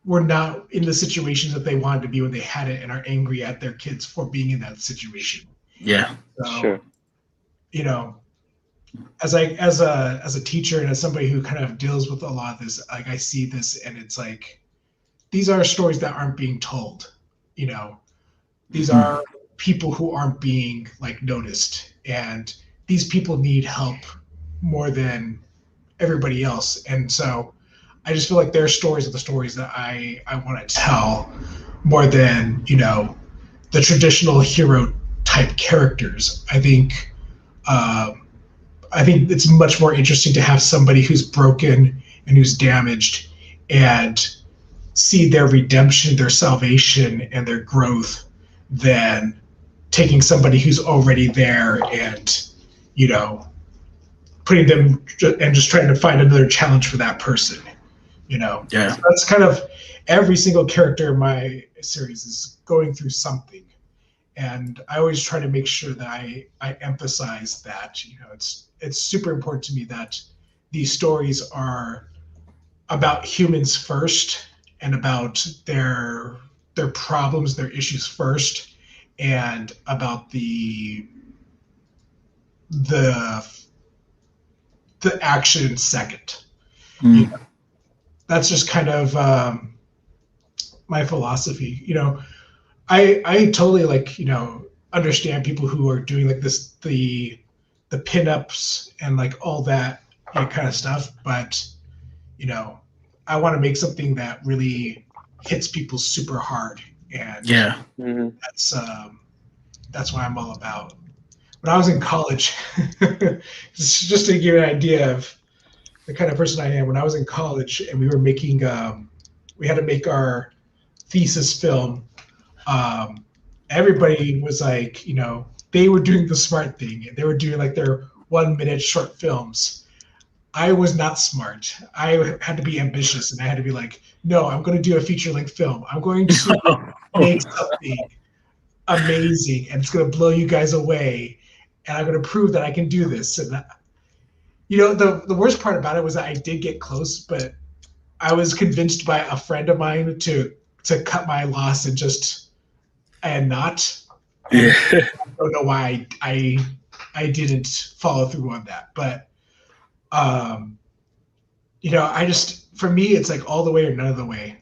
were not in the situations that they wanted to be when they had it, and are angry at their kids for being in that situation. Yeah, so, sure. As a teacher and as somebody who kind of deals with a lot of this, like I see this, and it's like these are stories that aren't being told. These are people who aren't being like noticed, and these people need help more than everybody else. And so I just feel like their stories are the stories that I want to tell more than the traditional hero type characters. I think it's much more interesting to have somebody who's broken and who's damaged, and see their redemption, their salvation, and their growth, than taking somebody who's already there and putting them and just trying to find another challenge for that person. Yeah. So that's kind of every single character in my series is going through something, and I always try to make sure that I emphasize that it's super important to me that these stories are about humans first, and about their problems, their issues first, and about the action second. That's just kind of my philosophy. I totally understand people who are doing like this, the pinups and like all that kind of stuff, but I want to make something that really hits people super hard, and that's what I'm all about. When I was in college, just to give you an idea of the kind of person I am, when I was in college and we were making, we had to make our thesis film, everybody was like, they were doing the smart thing, and they were doing like their 1 minute short films. I was not smart. I had to be ambitious, and I had to be like, no, I'm going to do a feature-length film. I'm going to make something amazing, and it's going to blow you guys away, and I'm going to prove that I can do this. And the worst part about it was that I did get close, but I was convinced by a friend of mine to cut my loss and not. And I don't know why I didn't follow through on that, but I just, for me, it's like all the way or none of the way.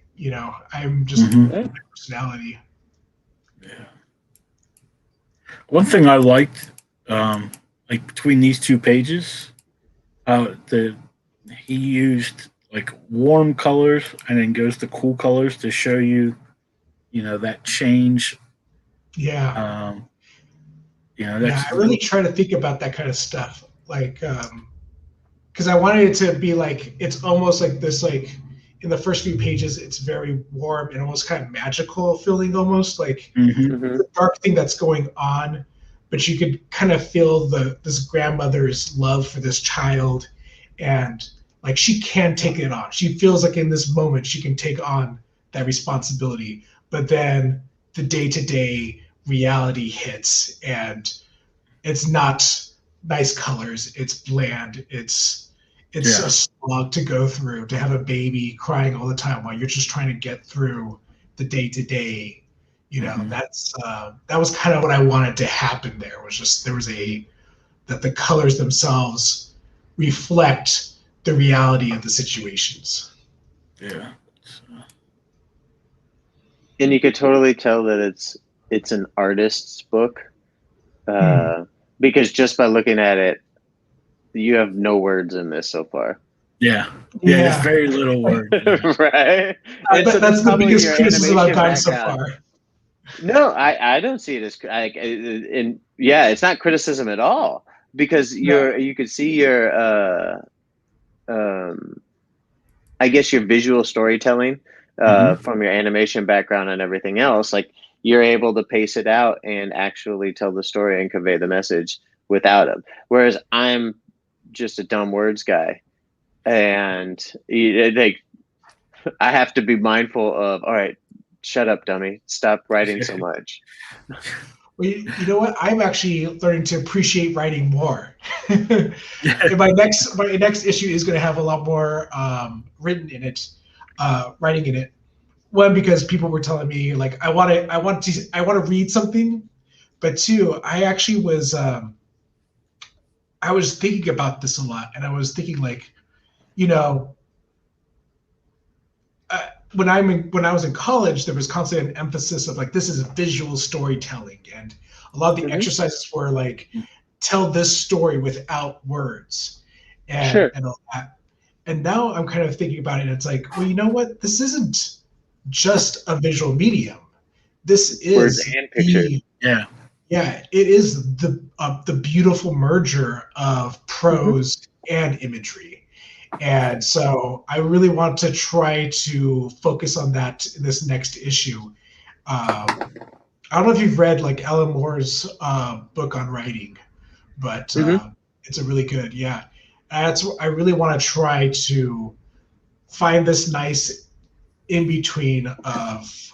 I'm just my personality. Yeah. One thing I liked, like between these two pages, he used like warm colors and then goes to cool colors to show you, that change. Yeah. That's I really try to think about that kind of stuff. Like, because I wanted it to be like, it's almost like this, like in the first few pages, it's very warm and almost kind of magical feeling, almost like the dark thing that's going on, but you could kind of feel this grandmother's love for this child, and like she can take it on. She feels like in this moment she can take on that responsibility, but then the day-to-day reality hits, and it's not nice colors. It's bland. It's a slog to go through, to have a baby crying all the time while you're just trying to get through the day-to-day. That was kind of what I wanted to happen. There was just that the colors themselves reflect the reality of the situations. Yeah. And you could totally tell that it's an artist's book, because just by looking at it, you have no words in this so far. Yeah, there's very little word. Right? That's the biggest criticism I've gotten so far. No, I don't see it as like, and yeah, it's not criticism at all, because you could see your I guess your visual storytelling from your animation background and everything else. Like, you're able to pace it out and actually tell the story and convey the message without it. Whereas I'm just a dumb words guy, and like I have to be mindful of, all right, shut up, dummy, stop writing so much. Well, you know what? I'm actually learning to appreciate writing more. my next issue is going to have a lot more written in it, writing in it. One, because people were telling me like I want to read something, but two, I actually was I was thinking about this a lot, and I was thinking like, when I was in college, there was constantly an emphasis of like, this is visual storytelling, and a lot of the exercises were like, tell this story without words, and all that. And now I'm kind of thinking about it, and it's like, well, you know what? This isn't just a visual medium. This is words and pictures. Yeah, it is the beautiful merger of prose and imagery. And so I really want to try to focus on that in this next issue. I don't know if you've read like Alan Moore's book on writing, but it's a really good, I really want to try to find this nice in between of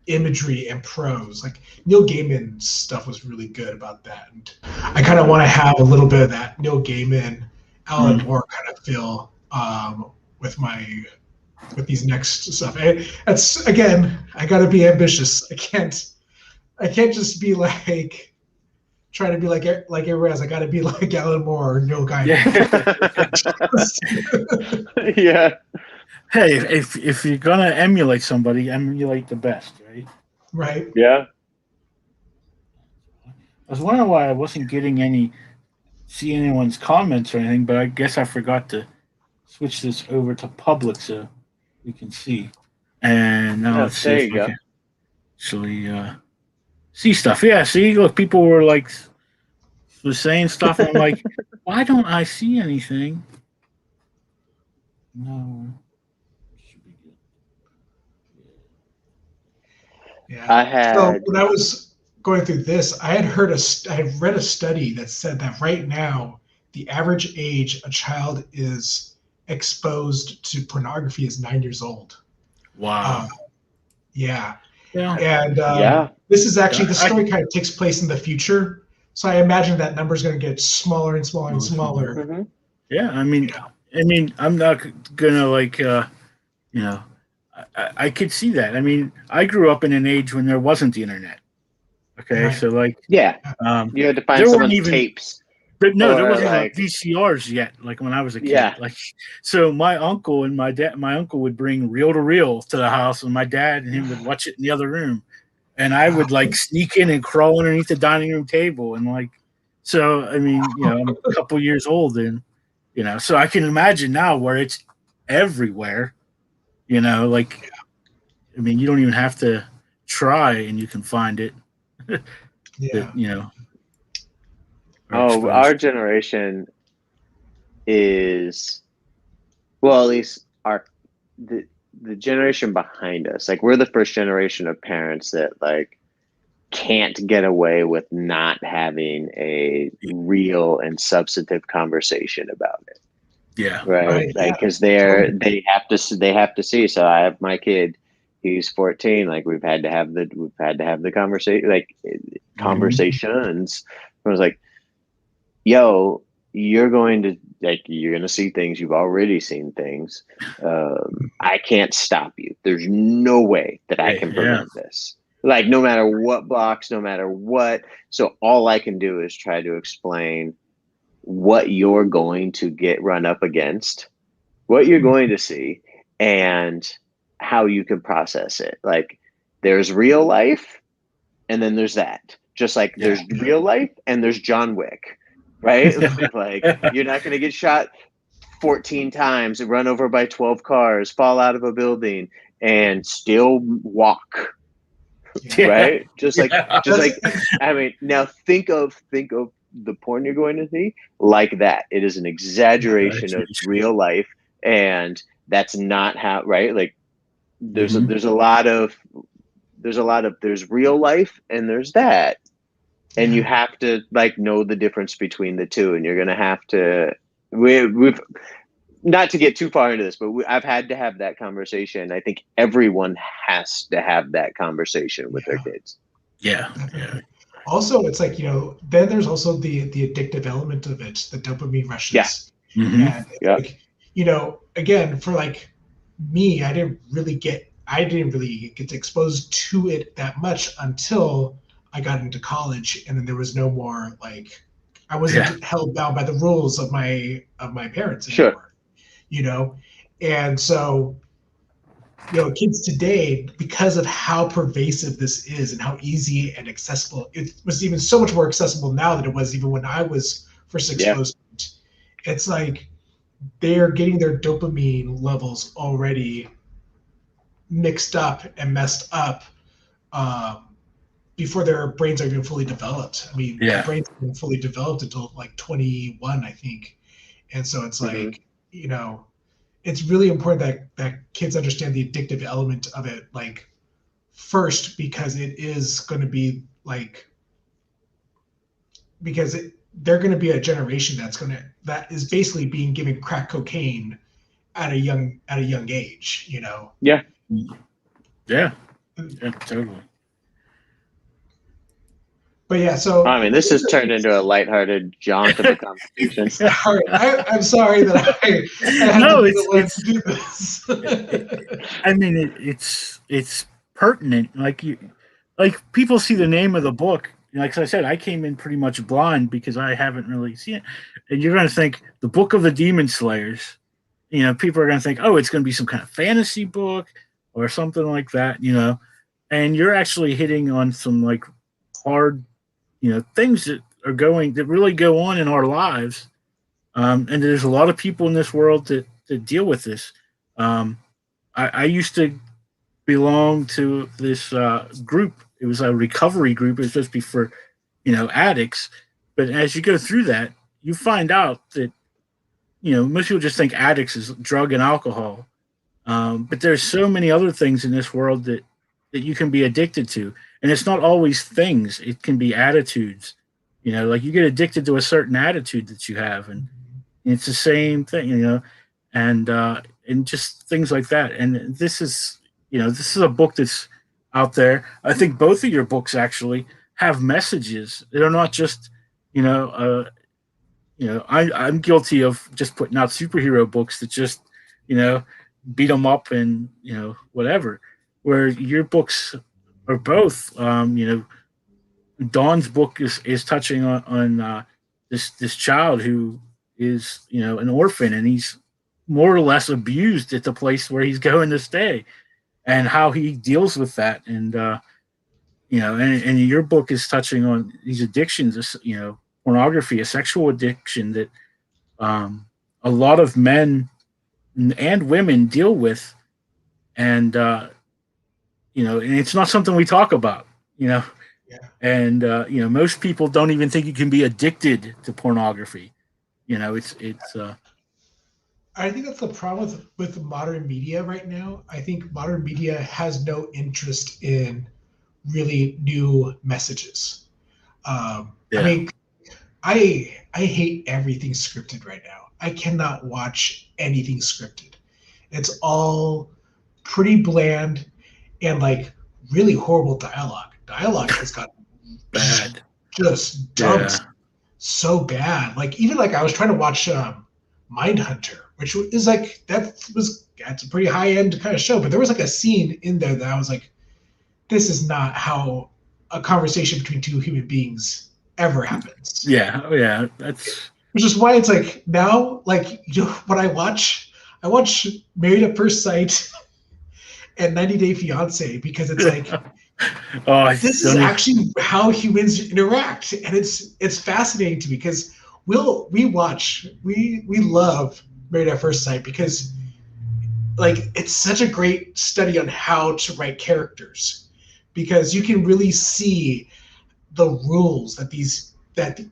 imagery and prose. Like Neil Gaiman's stuff was really good about that, and I kind of want to have a little bit of that Neil Gaiman, Alan Moore kind of feel with these next stuff. That's, again, I got to be ambitious. I can't just be like trying to be like everyone else. I got to be like Alan Moore or Neil Gaiman. Yeah. Hey, if you're gonna emulate somebody, emulate the best, right? Right. Yeah. I was wondering why I wasn't see anyone's comments or anything, but I guess I forgot to switch this over to public so we can see. And now let's see if I can actually see stuff. Yeah, see, look, people were like saying stuff, and I'm like, why don't I see anything? No. Yeah. So when I was going through this, I had read a study that said that right now the average age a child is exposed to pornography is 9 years old. Wow. Yeah. And this is actually, the story kind of takes place in the future, so I imagine that number is going to get smaller and smaller and smaller. Yeah, I mean, I'm not gonna like, I could see that. I mean, I grew up in an age when there wasn't the internet. Okay, so like, you had to find someone's tapes. But no, there wasn't like VCRs yet. Like when I was a kid, like, so my uncle and my uncle would bring reel to reel to the house, and my dad and him would watch it in the other room. and I would like sneak in and crawl underneath the dining room table, and like, so I mean, I'm a couple years old, and so I can imagine now where it's everywhere. Like, I mean, you don't even have to try, and you can find it. Yeah. That Oh, our generation is, well, at least the generation behind us. Like, we're the first generation of parents that like can't get away with not having a real and substantive conversation about it. Yeah. Right. Like, because they have to see. So I have my kid, he's 14. Like, we've had to have the conversation, like conversations. I was like, yo, you're going to see things. You've already seen things. I can't stop you. There's no way that I can prevent this. Like, no matter what box, no matter what. So all I can do is try to explain what you're going to get run up against, what you're going to see, and how you can process it. Like, there's real life, and then there's that. Just like there's real life, and there's John Wick, right? Like, you're not going to get shot 14 times and run over by 12 cars, fall out of a building, and still walk. Right? Just like I mean, now think of the porn you're going to see like that. It is an exaggeration of real life, and that's not how, right? Like, there's a lot of there's real life and there's that, and you have to like know the difference between the two, and you're gonna have to we've not to get too far into this, but I've had to have that conversation. I think everyone has to have that conversation with their kids. Yeah. Also, it's like, then there's also the addictive element of it, the dopamine rushes. Yeah. And like, again, for like me, I didn't really get exposed to it that much until I got into college, and then there was no more like, I wasn't held bound by the rules of my parents anymore. And so, kids today, because of how pervasive this is and how easy and accessible, it was even so much more accessible now than it was even when I was first exposed to it. It's like they're getting their dopamine levels already mixed up and messed up before their brains are even fully developed. I mean, the brains have been fully developed until like 21, I think. And so it's like, it's really important that kids understand the addictive element of it, like, first, because it is going to be like, they're going to be a generation that is basically being given crack cocaine at a young age, Yeah, totally. But yeah, so I mean, this has turned into a lighthearted jaunt of a conversation. I'm sorry that I had to be the one to do this. I mean, it's pertinent. Like people see the name of the book. Like I said, I came in pretty much blind because I haven't really seen it. And you're going to think the Book of the Demon Slayers. People are going to think, oh, it's going to be some kind of fantasy book or something like that. And you're actually hitting on some like hard, things that really go on in our lives. And there's a lot of people in this world that deal with this. I used to belong to this group. It was a recovery group. It was supposed to be for, addicts. But as you go through that, you find out that, most people just think addicts is drug and alcohol. But there's so many other things in this world that you can be addicted to. And it's not always things. It can be attitudes. Like you get addicted to a certain attitude that you have. And it's the same thing, and just things like that. And this is a book that's out there. I think both of your books actually have messages. They're not just, I'm guilty of just putting out superhero books that just, beat them up and, whatever, where your books are both, Dawn's book is touching on this child who is, an orphan, and he's more or less abused at the place where he's going to stay, and how he deals with that. And, and your book is touching on these addictions, pornography, a sexual addiction that a lot of men and women deal with, and and it's not something we talk about, Yeah. and most people don't even think you can be addicted to pornography. I think that's the problem with modern media right now. I think modern media has no interest in really new messages. Yeah. I mean, I hate everything scripted right now. I cannot watch anything scripted. It's all pretty bland and like really horrible dialogue. Dialogue has got Bad. just dumped so bad. Like even like I was trying to watch Mindhunter, which is like that's a pretty high end kind of show, but there was like a scene in there that I was like, this is not how a conversation between two human beings ever happens. Yeah, that's which is why it's like now, like when I watch Married at First Sight and 90 Day Fiance because it's like this is actually how humans interact, and it's fascinating to me because we love Married at First Sight because like it's such a great study on how to write characters because you can really see the rules that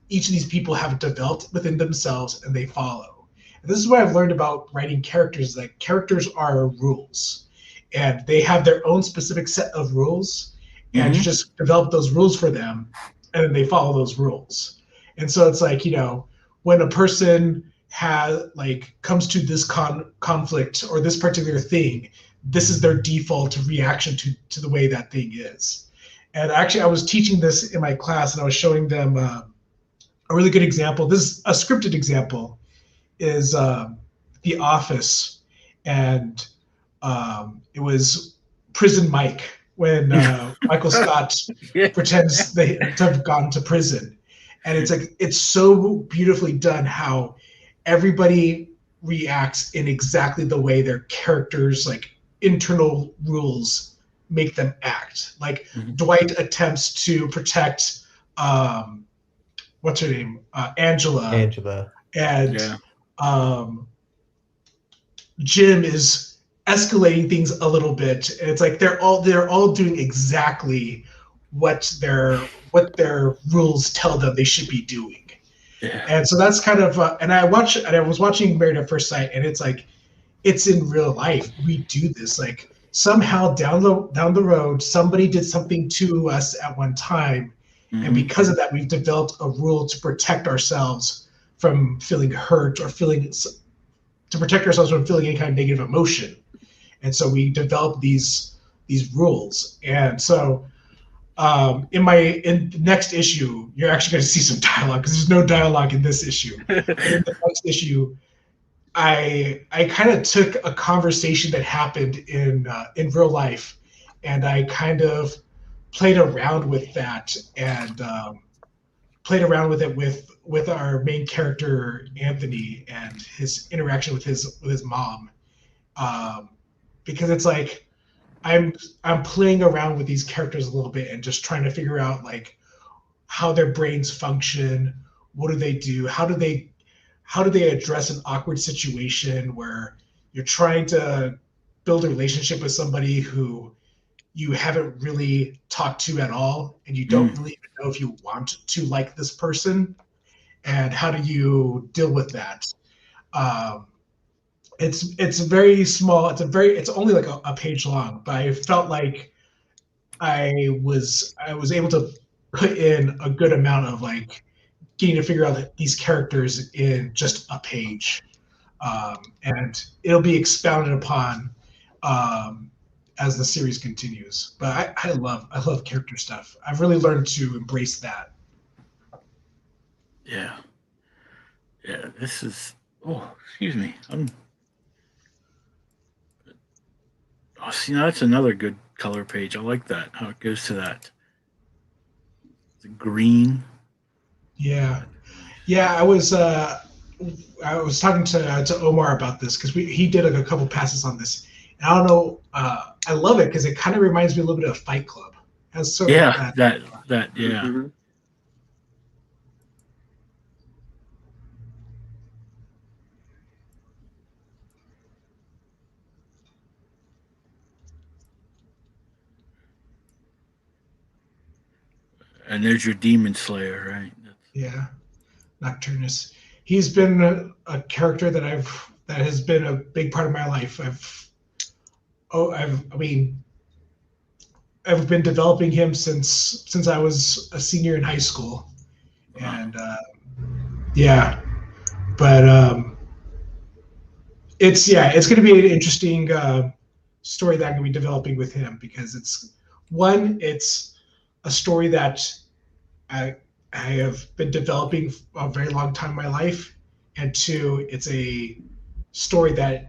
each of these people have developed within themselves and they follow. And this is what I've learned about writing characters, that characters are rules and they have their own specific set of rules, and you just develop those rules for them and then they follow those rules. And so it's like, when a person comes to this conflict or this particular thing, this is their default reaction to the way that thing is. And actually, I was teaching this in my class, and I was showing them a really good example. This is a scripted example, is The Office, and it was Prison Mike when Michael Scott pretends to have gone to prison, and it's like it's so beautifully done how everybody reacts in exactly the way their characters' like internal rules make them act. Like Dwight attempts to protect what's her name, Angela, and Jim is escalating things a little bit, and it's like they're all doing exactly what their rules tell them they should be doing. And so that's kind of and I was watching Married at First Sight, and it's like it's in real life. We do this like somehow down the road, somebody did something to us at one time, and because of that, we've developed a rule to protect ourselves from feeling hurt or to protect ourselves from feeling any kind of negative emotion. And so we develop these rules. And so in the next issue, you're actually going to see some dialogue because there's no dialogue in this issue. In the next issue, I kind of took a conversation that happened in real life, and I kind of played around with that and played around with it with our main character Anthony and his interaction with his mom, because it's like I'm playing around with these characters a little bit and just trying to figure out like how their brains function, what do they do, how do they address an awkward situation where you're trying to build a relationship with somebody who you haven't really talked to at all, and you don't really even know if you want to like this person, and how do you deal with that? It's very small. It's only like a page long, but I felt like I was able to put in a good amount of like getting to figure out these characters in just a page, and it'll be expounded upon as the series continues. But I love character stuff. I've really learned to embrace that. Yeah. This is. Oh, excuse me. See, now that's another good color page. I like that. How it goes to that. The green. Yeah. I was talking to Omar about this because he did like a couple passes on this. And I don't know. I love it because it kind of reminds me a little bit of Fight Club. Has sort of Yeah, that yeah. Mm-hmm. And there's your Demon Slayer, right? Yeah, Nocturnus. He's been a character that has been a big part of my life. I mean, I've been developing him since I was a senior in high school, and yeah, but it's going to be an interesting story that I'm going to be developing with him because it's a story that I I have been developing a very long time in my life, and two, it's a story that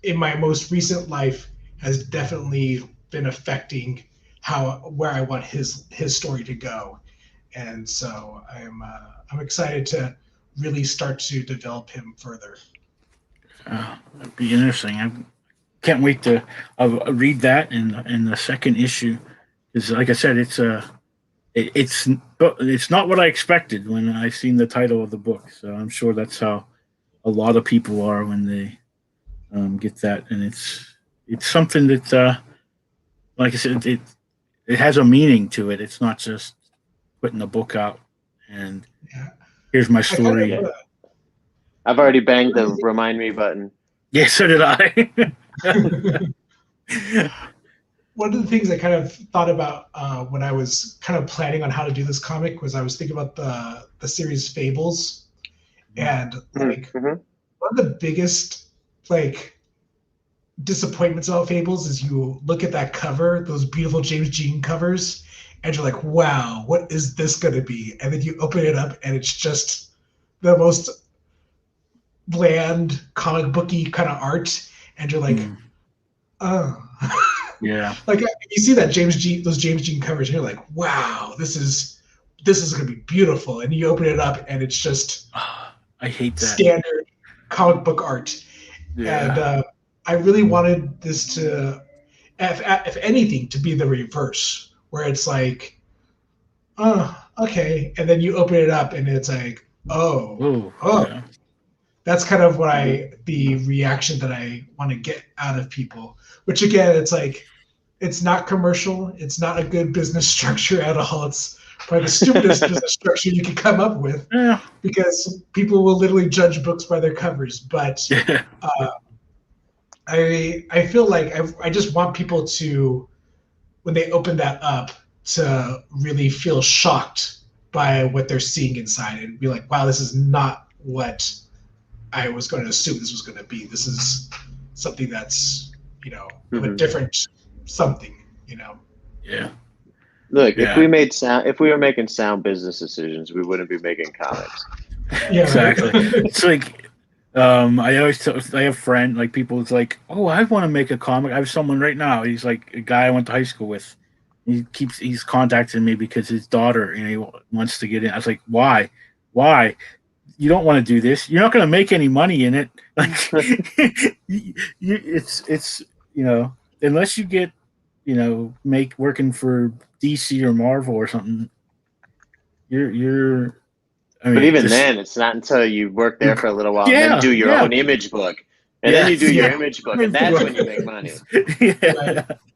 in my most recent life has definitely been affecting where I want his story to go, and so I'm excited to really start to develop him further. That'd be interesting. I can't wait to read that in the second issue. Because, like I said, it's not what I expected when I seen the title of the book. So I'm sure that's how a lot of people are when they get that, and it's something that, like I said, it has a meaning to it. It's not just putting a book out and Yeah. here's my story. I've already banged the remind me button. Yeah, so did I. One of the things I kind of thought about when I was kind of planning on how to do this comic was I was thinking about the series Fables, and like one of the biggest like disappointments about Fables is you look at that cover, those beautiful James Jean covers, and you're like, wow, what is this going to be? And then you open it up and it's just the most bland comic booky kind of art, and you're like, oh. Yeah. Like you see those James Jean covers, and you're like, wow, this is going to be beautiful. And you open it up, and it's just I hate that standard comic book art. Yeah. And I really wanted this to, if anything, to be the reverse, where it's like, oh, okay, and then you open it up, and it's like, oh. Yeah. That's kind of the reaction that I want to get out of people. Which again, it's like, it's not commercial. It's not a good business structure at all. It's probably the stupidest business structure you could come up with, because people will literally judge books by their covers. But I feel like I just want people to, when they open that up, to really feel shocked by what they're seeing inside and be like, wow, this is not what I was going to assume this was going to be. This is something that's, a different something, Yeah. Look, if we were making sound business decisions, we wouldn't be making comics. Yeah, exactly. It's like I have friends, like people. It's like, oh, I want to make a comic. I have someone right now. He's like a guy I went to high school with. He's contacting me because his daughter, he wants to get in. I was like, why? You don't want to do this. You're not going to make any money in it. Like, it's unless you get, working for DC or Marvel or something. But even then, it's not until you work there for a little while and then do your own image book. And then you do your image book, and that's when you make money.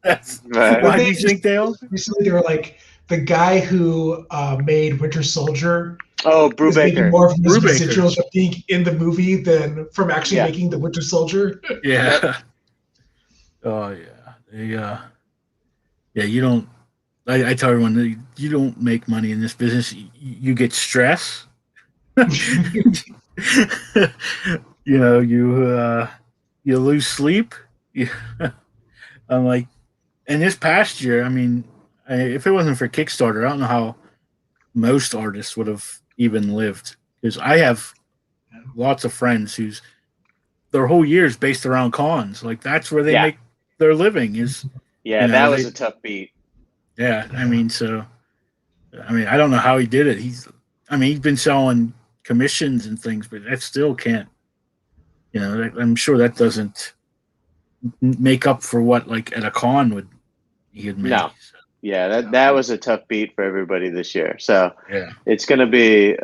That's right. Why do you think, Dale? Recently, they were like, the guy who made Winter Soldier. Oh, Brubaker. More from his residuals of being in the movie than from actually making the Winter Soldier. Yeah. Oh yeah. You don't. I tell everyone, you don't make money in this business. You get stress. You lose sleep. I'm like, and this past year, I mean, if it wasn't for Kickstarter, I don't know how most artists would have even lived, because I have lots of friends whose their whole year is based around cons. Like that's where they make their living. Is that was a tough beat. Yeah, I mean, I don't know how he did it. He's been selling commissions and things, but that still can't. I'm sure that doesn't make up for what like at a con would, he admitted. No. So, Yeah, that was a tough beat for everybody this year. So yeah. it's going to be,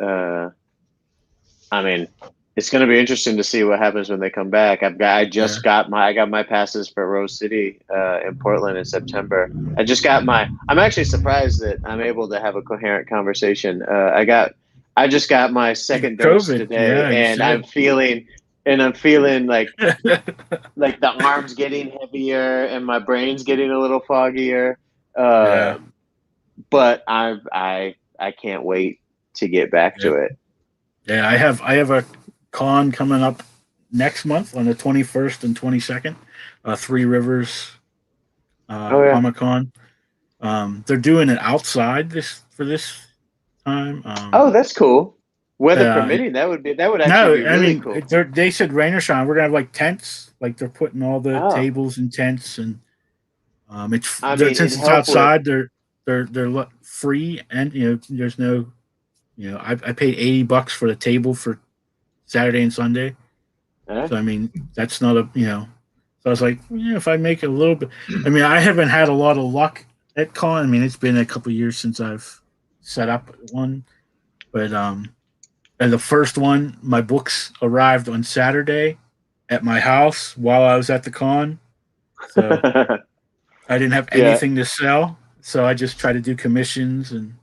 it's going to be interesting to see what happens when they come back. I got my passes for Rose City in Portland in September. I'm actually surprised that I'm able to have a coherent conversation. I just got my second dose COVID, today, and I'm feeling like the arms getting heavier and my brain's getting a little foggier. Yeah. But I can't wait to get back to it. Yeah, I have a con coming up next month on the 21st and 22nd. Three Rivers Comic Con. They're doing it outside for this time. That's cool. Weather permitting, that would actually be really cool. They said rain or shine. We're gonna have like tents, like they're putting all the tables and tents, and since it's outside, they're free, and there's no, I paid $80 for the table for Saturday and Sunday. So I mean, that's not a So I was like, if I make a little bit, I haven't had a lot of luck at con. It's been a couple of years since I've set up one, but and the first one, my books arrived on Saturday at my house while I was at the con, so I didn't have anything to sell. So I just tried to do commissions, and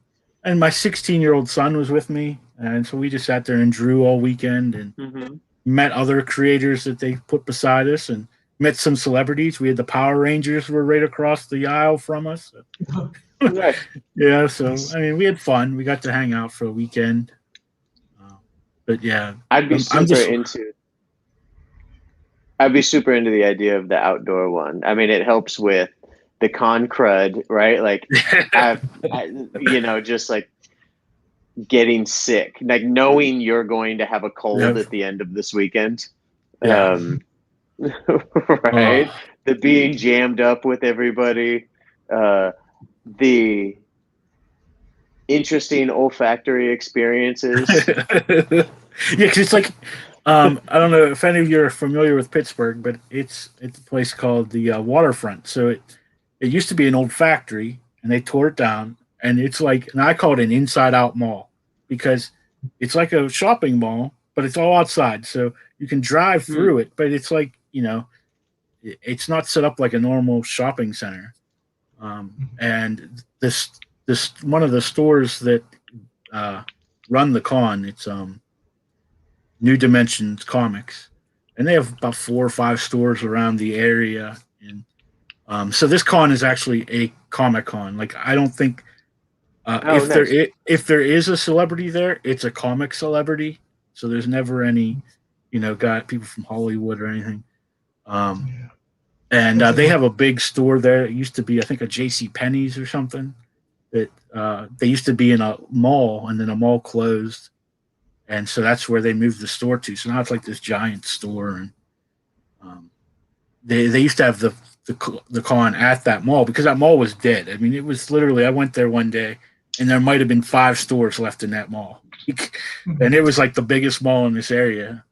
my 16-year-old son was with me, and so we just sat there and drew all weekend, and met other creators that they put beside us, and met some celebrities. We had the Power Rangers were right across the aisle from us. Yeah, so we had fun. We got to hang out for a weekend. But yeah, I'd be super into the idea of the outdoor one. It helps with the con crud, right? Like, just like getting sick, like knowing you're going to have a cold at the end of this weekend. Right? The being jammed up with everybody, the interesting olfactory experiences. Because it's like, I don't know if any of you are familiar with Pittsburgh, but it's a place called the Waterfront. So it used to be an old factory, and they tore it down, and it's like, and I call it an inside-out mall, because it's like a shopping mall, but it's all outside, so you can drive through it, but it's like, it's not set up like a normal shopping center. And this one of the stores that run the con, it's New Dimensions Comics, and they have about 4 or 5 stores around the area. And so this con is actually a comic con. Like, I don't think if there is a celebrity there, it's a comic celebrity. So there's never any, got people from Hollywood or anything. And they have a big store there. It used to be, I think, a J.C. Penney's or something. That they used to be in a mall, and then a mall closed, and so that's where they moved the store to. So now it's like this giant store, and they used to have the con at that mall, because that mall was dead. It was literally, I went there one day, and there might have been 5 stores left in that mall, and it was like the biggest mall in this area.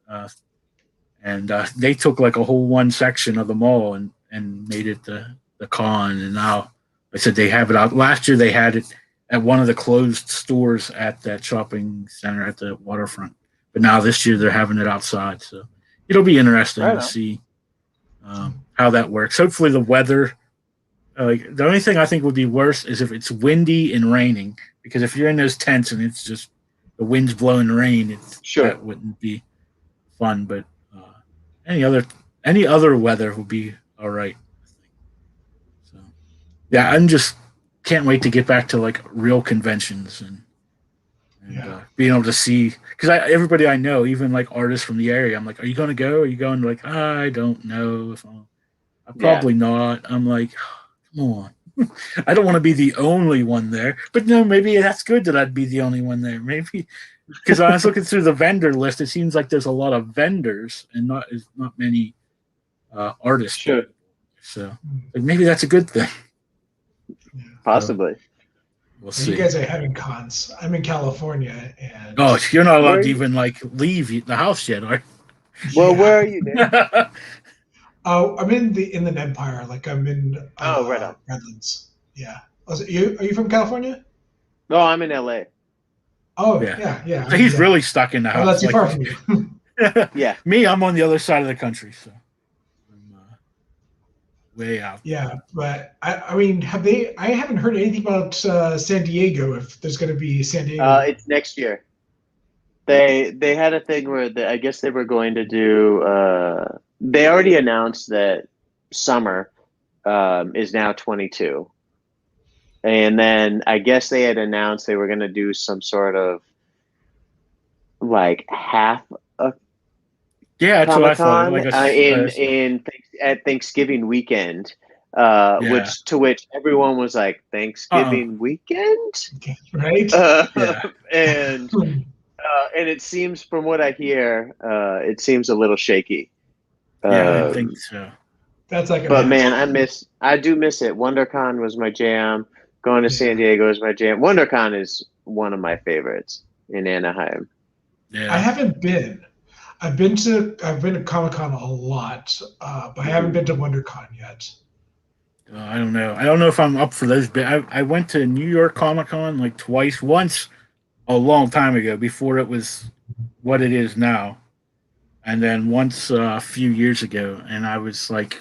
And they took like a whole one section of the mall and made it the con, and now. I said they have it out. Last year they had it at one of the closed stores at that shopping center at the waterfront. But now this year they're having it outside. So it'll be interesting to see how that works. Hopefully the weather, the only thing I think would be worse is if it's windy and raining, because if you're in those tents and it's just the wind's blowing rain, that wouldn't be fun. But any other weather would be all right. Yeah, I'm just can't wait to get back to like real conventions and being able to see, because everybody I know, even like artists from the area, I'm like, are you going to go? Are you going? Like, I don't know if I'm probably not. I'm like, come on. I don't want to be the only one there, but no, maybe that's good that I'd be the only one there. Maybe because I was looking through the vendor list, it seems like there's a lot of vendors and not many artists. Sure. So like, maybe that's a good thing. Possibly. We'll see. You guys are having cons. I'm in California, and you're not allowed to even like leave the house yet, are you? Well, where are you, Dave? Oh, I'm in the Inland Empire. Like I'm in Oh, right on. Redlands. Yeah. Are you from California? No, I'm in LA. Oh, Yeah. yeah. So he's really stuck in the I'm house. not too far from you. Yeah. Me, I'm on the other side of the country, so I'm way out. Yeah, but I mean, I haven't heard anything about San Diego. If there's going to be San Diego. It's next year. They had a thing where I guess they were going to do. They already announced that summer is now 22, and then I guess they had announced they were going to do some sort of like half a Yeah, that's what I Comic thought. Con Like at Thanksgiving weekend, yeah. which everyone was like Thanksgiving weekend, Right? Yeah. and it seems from what I hear, it seems a little shaky. Yeah, I think so. That's like. But man, I do miss it. WonderCon was my jam. Going to San Diego is my jam. WonderCon is one of my favorites in Anaheim. Yeah. I haven't been. I've been to Comic Con a lot, but I haven't been to WonderCon yet. I don't know. I don't know if I'm up for those. But I went to New York Comic Con like twice. Once a long time ago, before it was what it is now, and then once a few years ago, and I was like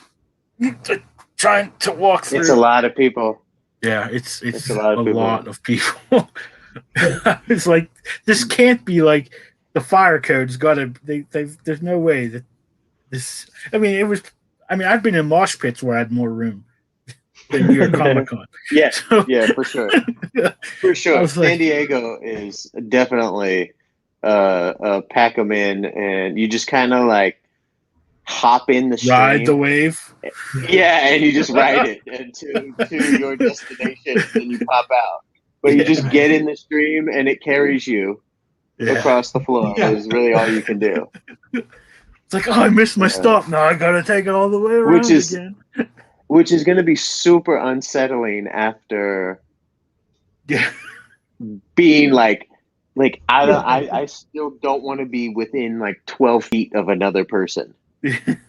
trying to walk through. It's a lot of people. Yeah, it's a lot of people. It's like this can't be like the fire code's got to. There's no way that this. I mean, it was. I mean, I've been in mosh pits where I had more room than New York Comic Con. Yeah, so, yeah, for sure, for sure. San Diego is definitely pack them in, and you just kind of like hop in the stream. Ride the wave. Yeah, and you just ride it and to your destination, and you pop out. But you just get in the stream, and it carries you across the floor. Is really all you can do. It's like, oh, I missed my stop. Now I gotta take it all the way around again. Which is going to be super unsettling after being like I still don't want to be within like 12 feet of another person.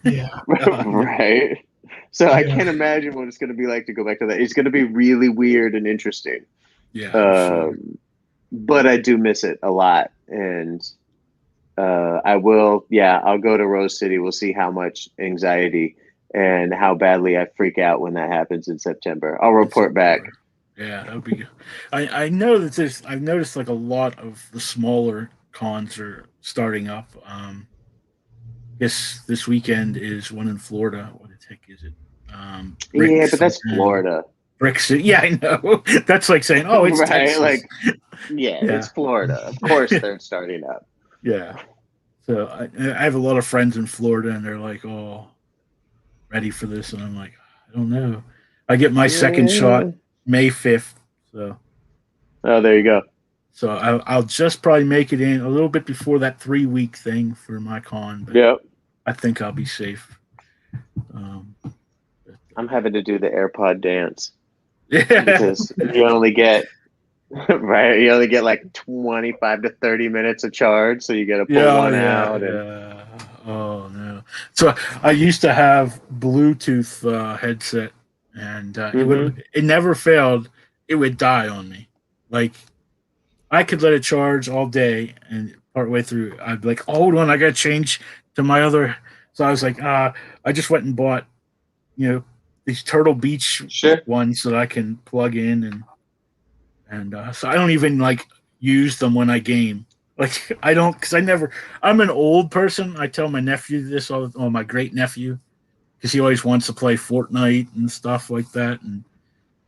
Yeah. Right. So I can't imagine what it's going to be like to go back to that. It's going to be really weird and interesting. Yeah. Sure. But I do miss it a lot. And I'll go to Rose City. We'll see how much anxiety and how badly I freak out when that happens in September. I'll report back. Yeah, that would be good. I know that I've noticed like a lot of the smaller cons are starting up. This weekend is one in Florida. What the heck is it? But that's Florida. Brick City. Yeah, I know. That's like saying, oh, it's right. Texas. Like, it's Florida. Of course, they're starting up. Yeah. So I have a lot of friends in Florida, and they're like, oh, ready for this, and I'm like, I don't know. I get my second shot May 5th. So. Oh, there you go. So I'll just probably make it in a little bit before that 3-week thing for my con. But I think I'll be safe. I'm having to do the AirPod dance. Yeah. Because you only get you only get like 25 to 30 minutes of charge, so you got to pull one out. And... Oh no! So I used to have Bluetooth headset, and it never failed. It would die on me. Like I could let it charge all day, and partway through, I'd be like, "Hold on, I got to change to my other." So I was like, I just went and bought, these Turtle Beach ones that I can plug in, and so I don't even like use them when I game. Like I don't, because I'm an old person. I tell my nephew this my great nephew, because he always wants to play Fortnite and stuff like that. And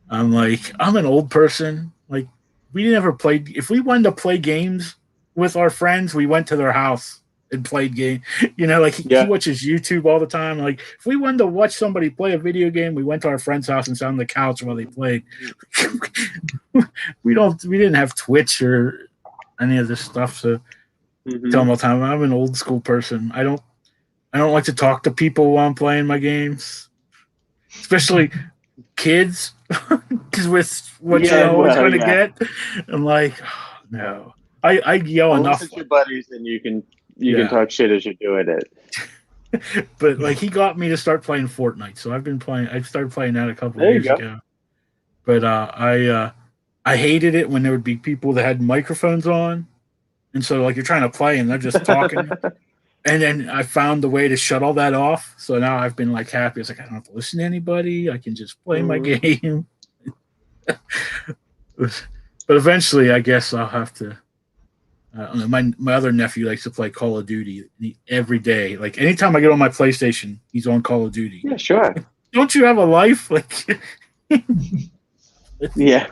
I'm like, I'm an old person. Like we never played. If we wanted to play games with our friends, we went to their house and played game. He watches YouTube all the time. Like if we wanted to watch somebody play a video game, we went to our friend's house and sat on the couch while they played. We didn't have Twitch or any of this stuff. So tell them all the time, I'm an old school person. I don't like to talk to people while I'm playing my games, especially kids, because with what you're always going to get. I'm like, oh, no. I yell enough. Listen to your buddies, and you can talk shit as you're doing it. But like he got me to start playing Fortnite, so I've been playing. I started playing that a couple of There you years go. ago. But I hated it when there would be people that had microphones on, and so like you're trying to play and they're just talking. And then I found the way to shut all that off. So now I've been like happy. It's like I don't have to listen to anybody. I can just play my game. But eventually, I guess I'll have to. My other nephew likes to play Call of Duty every day. Like anytime I get on my PlayStation, he's on Call of Duty. Yeah, sure. Don't you have a life? Like, Yeah.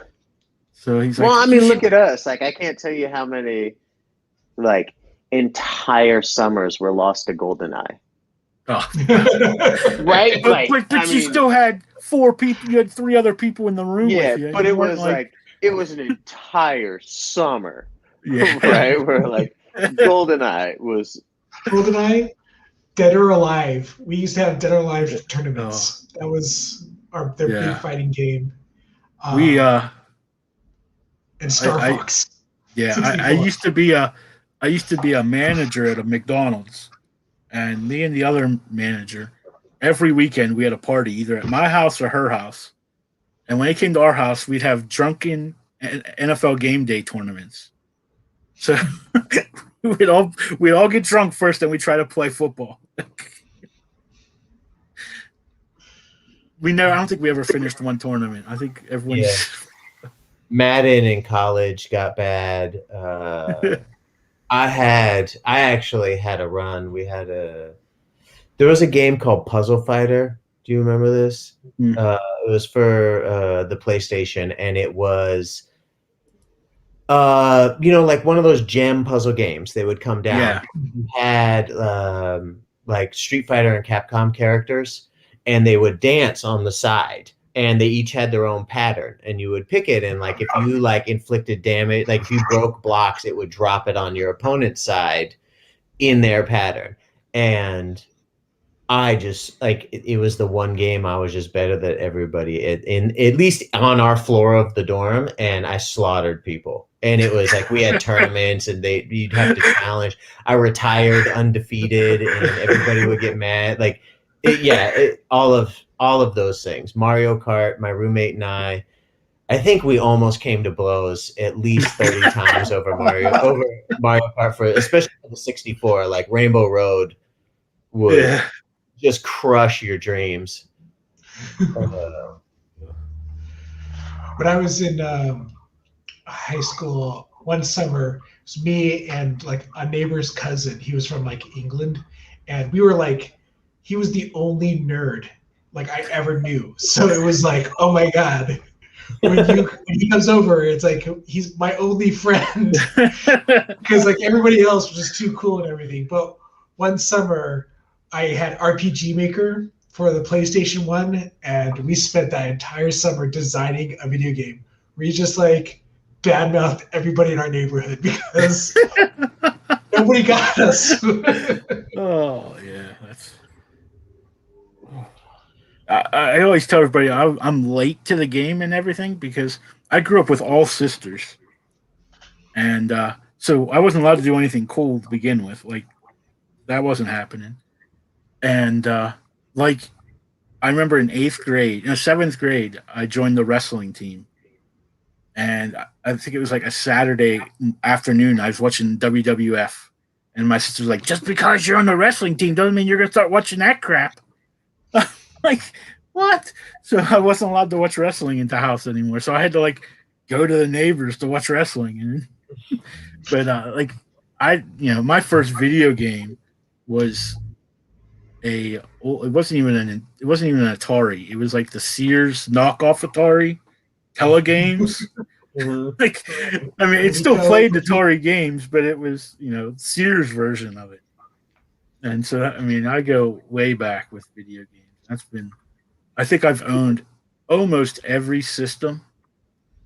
so he's Well, like, I mean, look at us. Like, I can't tell you how many, like, entire summers were lost to GoldenEye. oh. Right? But you still had 4 people. You had 3 other people in the room with you. But You it weren't was like it was an entire summer, yeah. right? Where like GoldenEye was. GoldenEye, Dead or Alive. We used to have Dead or Alive tournaments. That was their big fighting game. We and Star Fox. I used to be a manager at a McDonald's, and me and the other manager, every weekend we had a party either at my house or her house. And when it came to our house, we'd have drunken NFL game day tournaments. So we'd all get drunk first, and we try to play football. I don't think we ever finished one tournament. I think everyone. Yeah. Madden in college got bad. I actually had a run. There was a game called Puzzle Fighter. Do you remember this? It was for the PlayStation, and it was, like one of those gem puzzle games. They would come down. Yeah. You had like Street Fighter and Capcom characters, and they would dance on the side. And they each had their own pattern, and you would pick it. And like if you like inflicted damage, like if you broke blocks, it would drop it on your opponent's side in their pattern. And I just like it was the one game I was just better than everybody at least on our floor of the dorm, and I slaughtered people. And it was like we had tournaments, and you'd have to challenge. I retired undefeated, and everybody would get mad. Like, all of those things. Mario Kart, my roommate and I think we almost came to blows at least 30 times over Mario Kart, especially for the 64. Like Rainbow Road would just crush your dreams. When I was in high school, one summer, it was me and like a neighbor's cousin. He was from like England, and we were like, he was the only nerd like I ever knew. So it was like, oh my God. When he comes over, it's like he's my only friend. Because like everybody else was just too cool and everything. But one summer I had RPG Maker for the PlayStation 1, and we spent that entire summer designing a video game where you just like badmouthed everybody in our neighborhood because nobody got us. Oh yeah, that's. I always tell everybody I'm late to the game and everything because I grew up with all sisters, and so I wasn't allowed to do anything cool to begin with. Like that wasn't happening, and like I remember in 7th grade, I joined the wrestling team, and I think it was like a Saturday afternoon. I was watching WWF, and my sister was like, "Just because you're on the wrestling team doesn't mean you're gonna start watching that crap." Like what? So I wasn't allowed to watch wrestling in the house anymore. So I had to like go to the neighbors to watch wrestling. But like my first video game was it wasn't even an Atari. It was like the Sears knockoff Atari Telegames. Like I mean, it still played Atari games, but it was Sears version of it. And so I mean, I go way back with video games. I think I've owned almost every system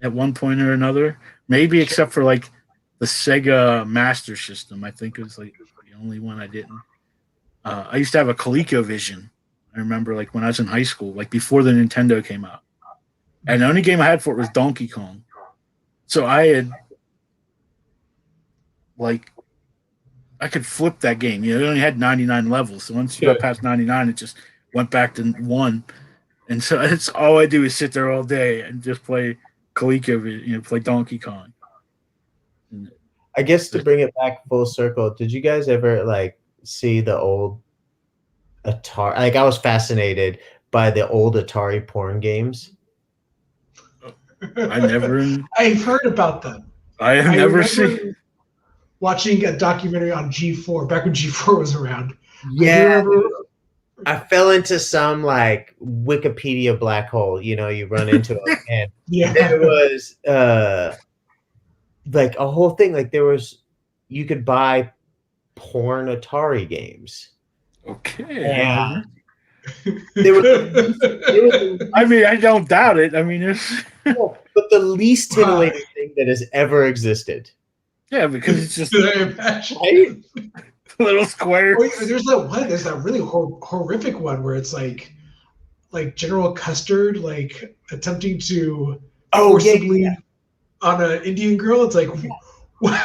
at one point or another, maybe except for like the Sega Master System. I think it was like the only one I didn't. I used to have a ColecoVision. I remember like when I was in high school, like before the Nintendo came out. And the only game I had for it was Donkey Kong. So I had like I could flip that game. You know, it only had 99 levels. So once you got past 99, it just went back to 1. And so that's all I do is sit there all day and just play ColecoVision, you know, play Donkey Kong. I guess to bring it back full circle, did you guys ever like see the old Atari? Like I was fascinated by the old Atari porn games. I've heard about them. I have never seen. Watching a documentary on G4 back when G4 was around. Yeah, I fell into some like Wikipedia black hole. You know, you run into it, and there was like a whole thing. Like you could buy porn Atari games. Okay. Yeah. I mean, I don't doubt it. I mean, but the least titillating thing that has ever existed. Yeah, because it's just right? little square. There's that one. There's that really horrific one where it's like General Custard like attempting to forcibly on an Indian girl. It's like, what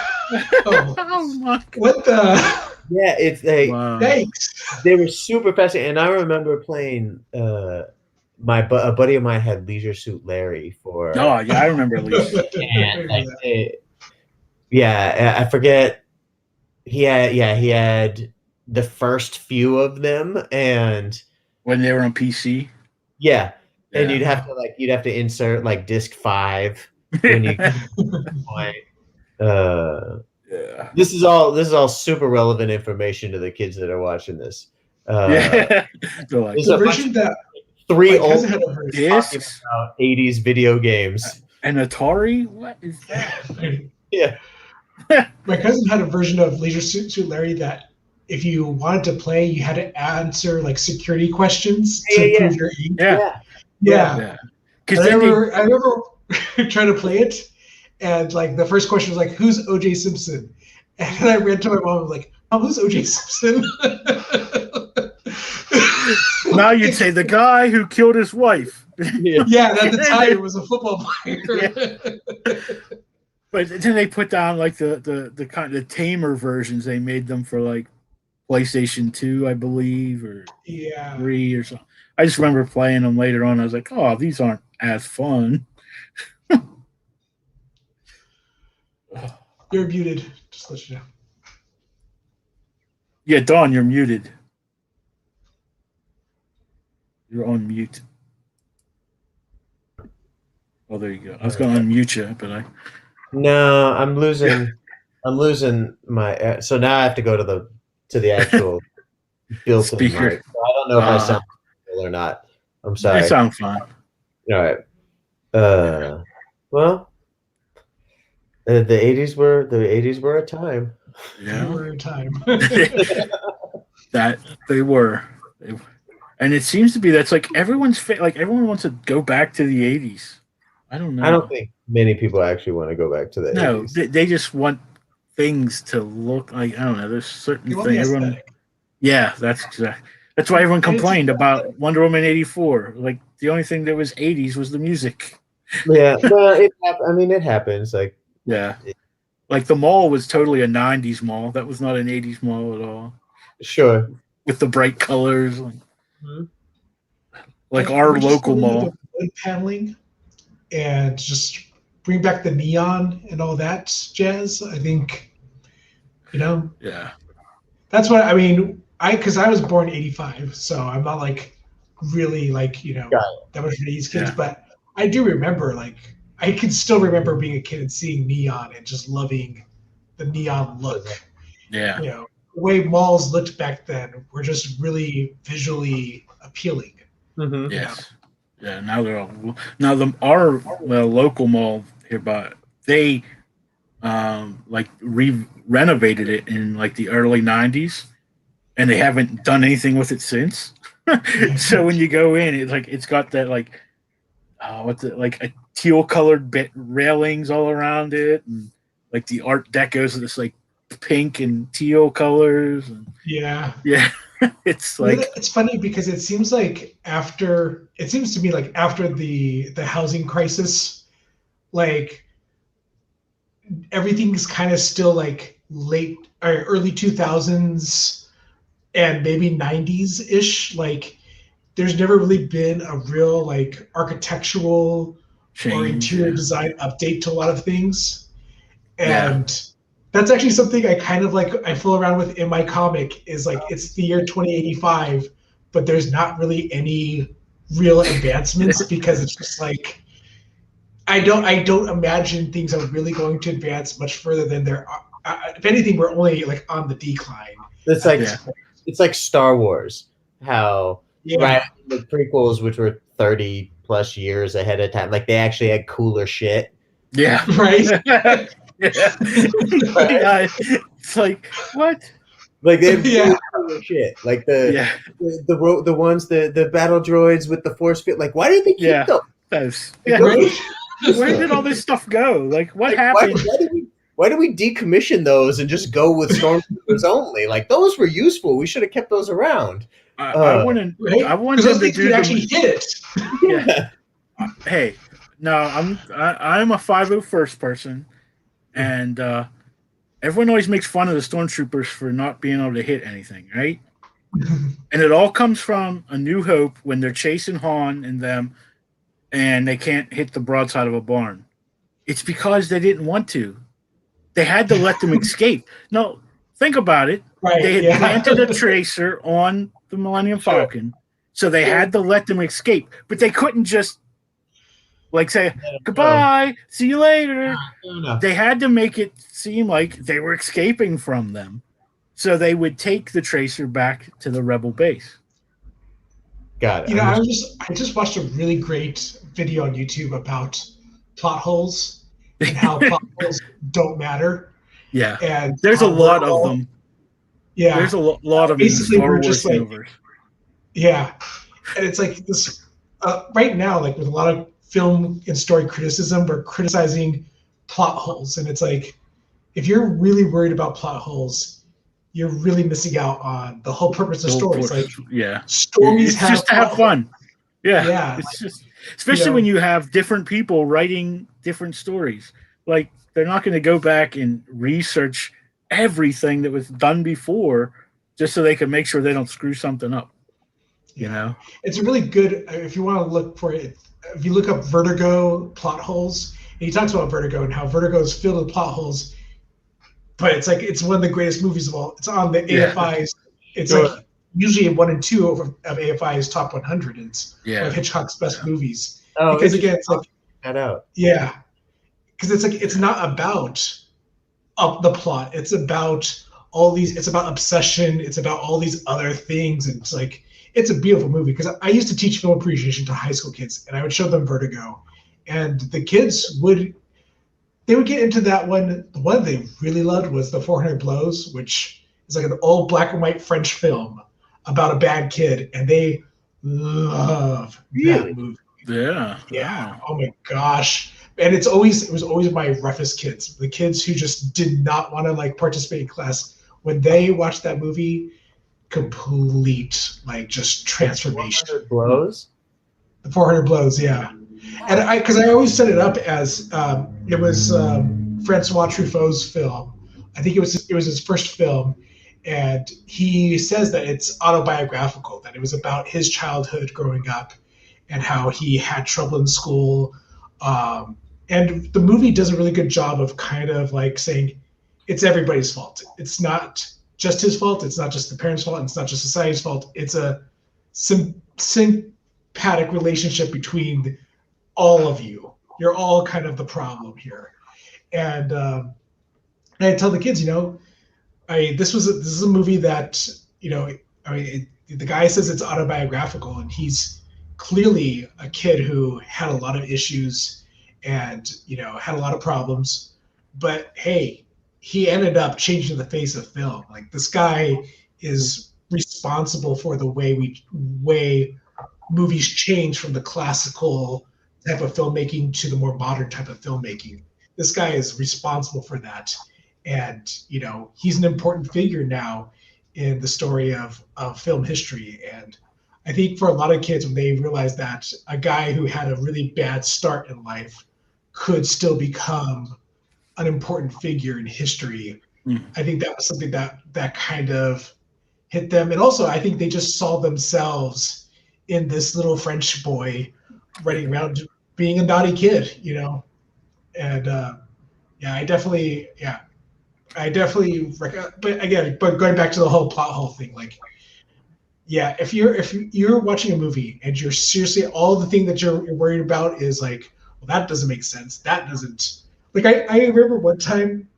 the? Yeah, it's like thanks. They were super fascinating, and I remember playing. A buddy of mine had Leisure Suit Larry for. Oh yeah, I remember Leisure. Yeah, I forget. He had the first few of them, and when they were on PC. Yeah, and you'd have to insert like disc 5 when you. This is all super relevant information to the kids that are watching this. The version that 3 old discs about 80s video games. An Atari? What is that? Yeah. My cousin had a version of Leisure Suit Larry that if you wanted to play, you had to answer like security questions to prove your age. Yeah. I remember trying to play it, and like the first question was like, "Who's O.J. Simpson?" And I ran to my mom and was like, "Oh, who's O.J. Simpson?" Now you'd say the guy who killed his wife. Yeah, at the time it was a football player. But then they put down like the kind of tamer versions. They made them for like PlayStation 2, I believe, or 3 or something. I just remember playing them later on. I was like, oh, these aren't as fun. You're muted. Just let you know. Yeah, Don, you're muted. You're on mute. Oh, there you go. I was going to unmute you, but No, I'm losing my. So now I have to go to the actual built-in speaker. mic. So I don't know if I sound cool or not. I'm sorry. I sound fine. All right. Well, the 80s were a time. Yeah, they were a time. That they were. And it seems to be that's like everyone wants to go back to the 80s. I don't know. I don't think many people actually want to go back to the 80s. No, they just want things to look like, I don't know, there's certain things. Yeah, that's why everyone complained about Wonder Woman 84. Like the only thing that was 80s was the music. Yeah, well, it happens. Like like the mall was totally a 90s mall. That was not an 80s mall at all. Sure. With the bright colors. Like our local mall. Wood paneling and just bring back the neon and all that jazz. I think, Yeah. That's what I mean. Because I was born 85, so I'm not like really like that much of these kids, but I do remember I can still remember being a kid and seeing neon and just loving the neon look. Yeah. The way malls looked back then were just really visually appealing. Mm-hmm. Yes. Yeah. Now our local mall hereby, they renovated it in like the early 90s, and they haven't done anything with it since. So when you go in, it's got that a teal colored railings all around it, and like the Art Decos are this like pink and teal colors. And, yeah. It's like it's funny because it seems to me like after the housing crisis, like everything's kind of still like late or early 2000s and maybe 90s ish. Like, there's never really been a real like architectural or Change. interior Yeah. design update to a lot of things. Yeah. And that's actually something I kind of like I fool around with in my comic is like it's the year 2085, but there's not really any real advancements because it's just like I don't imagine things are really going to advance much further than there are. If anything, we're only like on the decline. It's at like this point. it's like Star Wars, how Yeah. right the prequels, which were 30 plus years ahead of time, like they actually had cooler shit. Yeah. Right? Yeah. It's like, what? Like they have Yeah. cooler shit. Like the Yeah. the ones the battle droids with the force fit. Like why did they keep Yeah. them? That's, Like, yeah. Right? Where did all this stuff go? Like, what Like, happened? why did we decommission those and just go with stormtroopers only? Like those were useful. We should have kept those around. I wouldn't. Right? I want Because them those to things do could the. actually hit it. Yeah. Hey, no, I'm a 501st person, and everyone always makes fun of the stormtroopers for not being able to hit anything, right? And it all comes from A New Hope when they're chasing Han and them, and they can't hit the broadside of a barn. It's because they didn't want to. They had to let them escape. No, think about it. Right. They had yeah. planted a tracer on the Millennium Falcon, so they had to let them escape. But they couldn't just like say goodbye, see you later. No. They had to make it seem like they were escaping from them, so they would take the tracer back to the rebel base. Got it. You know, I just watched a really great video on YouTube about plot holes and how plot holes don't matter. Yeah, And there's a how lot we're of all- them. Yeah. There's a lot of them in the Basically, Star we're Wars just like- universe. Yeah. And it's like this right now, like with a lot of film and story criticism, we're criticizing plot holes. And it's like, if you're really worried about plot holes, you're really missing out on the whole purpose of stories. Like yeah, stories it's just to have plot fun. Yeah, Yeah, it's just especially when you have different people writing different stories. Like they're not going to go back and research everything that was done before just so they can make sure they don't screw something up. You know, it's a really good if you want to look for it. If you look up Vertigo plot holes, and he talks about Vertigo and how Vertigo is filled with plot holes, but it's like it's one of the greatest movies of all. It's on the AFI's. It's like usually 1 and 2 of AFI's top 100. It's one of Hitchcock's best movies. Because again, it's like because it's like it's not about the plot. It's about all these. It's about obsession. It's about all these other things, and it's like. It's a beautiful movie because I used to teach film appreciation to high school kids, and I would show them Vertigo, and the kids would get into that one. The one they really loved was The 400 Blows, which is like an old black and white French film about a bad kid, and they love that movie. Yeah. Yeah. Oh my gosh. And it was always my roughest kids, the kids who just did not want to like participate in class. When they watched that movie, complete like just transformation. 400 blows. The 400 blows, yeah. And because I always set it up as it was Francois Truffaut's film. I think it was his first film, and he says that it's autobiographical, that it was about his childhood growing up and how he had trouble in school. And the movie does a really good job of kind of like saying it's everybody's fault. It's not just his fault. It's not just the parents' fault. It's not just society's fault. It's a sympathetic relationship between all of you. You're all kind of the problem here. And I tell the kids, this is a movie that, the guy says it's autobiographical, and he's clearly a kid who had a lot of issues and, had a lot of problems. But hey, he ended up changing the face of film. Like this guy is responsible for the way movies change from the classical type of filmmaking to the more modern type of filmmaking. This guy is responsible for that. And, he's an important figure now in the story of film history. And I think for a lot of kids, when they realize that a guy who had a really bad start in life could still become an important figure in history, I think that was something that kind of hit them. And also, I think they just saw themselves in this little French boy running around being a naughty kid, you know? And I definitely, but going back to the whole plot hole thing, like, yeah, if you're watching a movie and you're seriously, all the thing that you're worried about is like, well, that doesn't make sense. That doesn't, like, I remember one time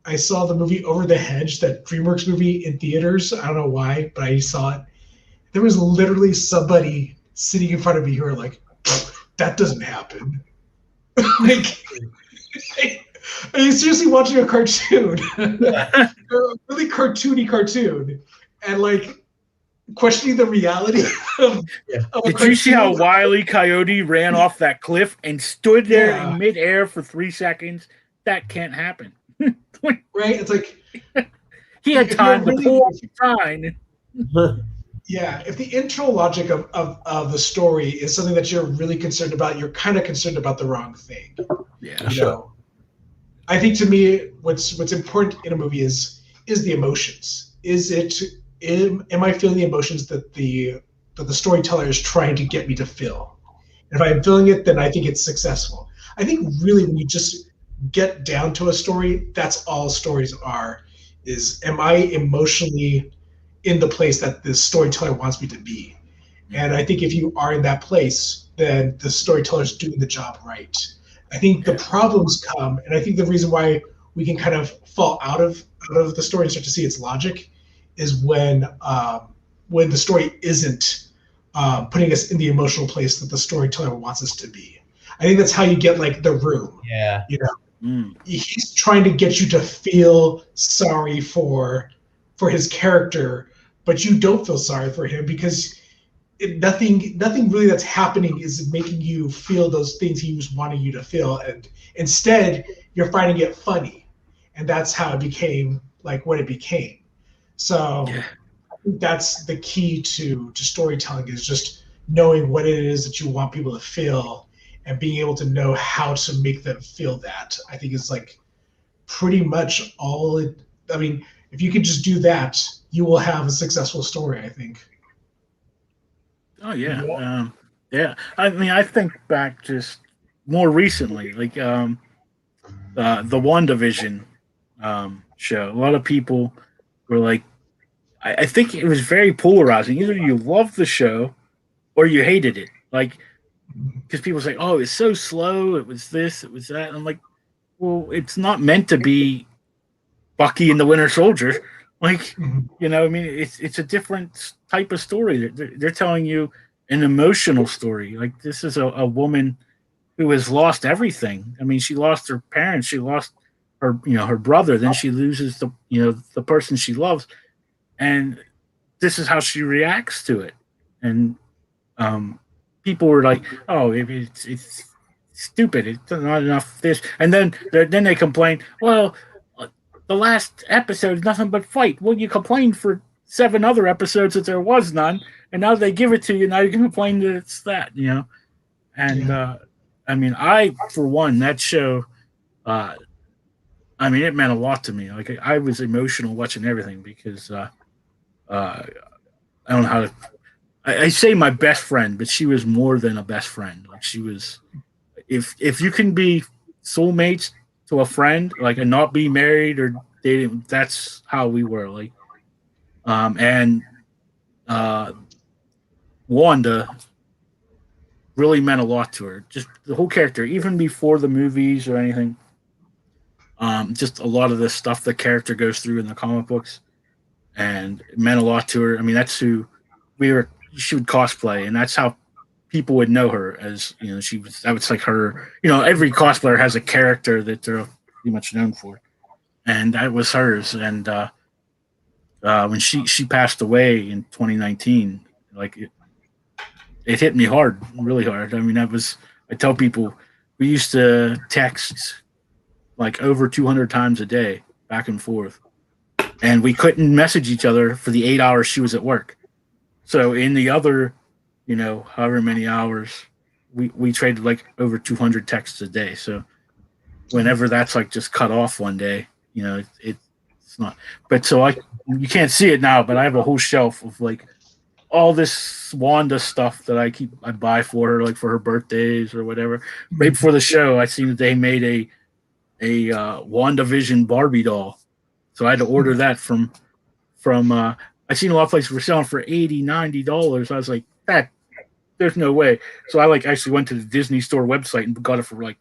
I saw the movie Over the Hedge, that DreamWorks movie, in theaters. I don't know why, but I saw it. There was literally somebody sitting in front of me who were like, oh, that doesn't happen. Like, are you seriously watching a cartoon? A really cartoony cartoon, and like questioning the reality of a Did you see how Wile E. Coyote ran off that cliff and stood there in midair for 3 seconds? That can't happen. Right? It's like he had time to pull sign. Yeah, if the intro logic of the story is something that you're really concerned about, you're kind of concerned about the wrong thing. Yeah, you know? I think, to me, what's important in a movie is the emotions. Am I feeling the emotions that the storyteller is trying to get me to feel? And if I'm feeling it, then I think it's successful. I think really when you just get down to a story, that's all stories are, is, am I emotionally in the place that the storyteller wants me to be? And I think if you are in that place, then the storyteller's doing the job right. I think the problems come, and I think the reason why we can kind of fall out of the story and start to see its logic is when the story isn't putting us in the emotional place that the storyteller wants us to be. I think that's how you get like The Room. Yeah. You know, he's trying to get you to feel sorry for his character, but you don't feel sorry for him because nothing really that's happening is making you feel those things he was wanting you to feel, and instead you're finding it funny, and that's how it became like what it became. So I think that's the key to storytelling, is just knowing what it is that you want people to feel and being able to know how to make them feel that. I think is like pretty much all it. I mean, if you could just do that, you will have a successful story, I think. Oh yeah, yeah. I mean, I think back just more recently, like the WandaVision show. A lot of people were like, I think it was very polarizing. Either you loved the show or you hated it. Like, because people say, "Oh, it's so slow. It was this. It was that." And I'm like, well, it's not meant to be Bucky and the Winter Soldier. Like, you know, I mean, it's a different type of story. They're telling you an emotional story. Like, this is a woman who has lost everything. I mean, she lost her parents, she lost her, her brother, then she loses the person she loves, and this is how she reacts to it. And people were like, "Oh, it's stupid. It's not enough this," and then they complain, "Well, the last episode is nothing but fight." Well, you complained for 7 other episodes that there was none, and now they give it to you. Now you can complain that it's that, And I mean, for one, that show, I mean, it meant a lot to me. Like, I was emotional watching everything because I don't know how to. I say my best friend, but she was more than a best friend. Like, she was, if you can be soulmates to a friend, like, and not be married or dating, that's how we were. Like, and Wanda really meant a lot to her. Just the whole character, even before the movies or anything. Just a lot of the stuff the character goes through in the comic books, and it meant a lot to her. I mean, that's who she would cosplay, and that's how people would know her as, she was. That was like her. Every cosplayer has a character that they're pretty much known for, and that was hers. And when she passed away in 2019, like it hit me hard, really hard. I mean, I tell people, we used to text like over 200 times a day, back and forth, and we couldn't message each other for the 8 hours she was at work. So in the other, however many hours, we traded like over 200 texts a day. So whenever that's like just cut off one day, it's It's not. But so you can't see it now, but I have a whole shelf of like all this Wanda stuff that I buy for her, like for her birthdays or whatever. Right before the show, I seen that they made a WandaVision Barbie doll, so I had to order that from. I seen a lot of places were selling for $80-$90. I was like, that there's no way. So I like actually went to the Disney Store website and got it for like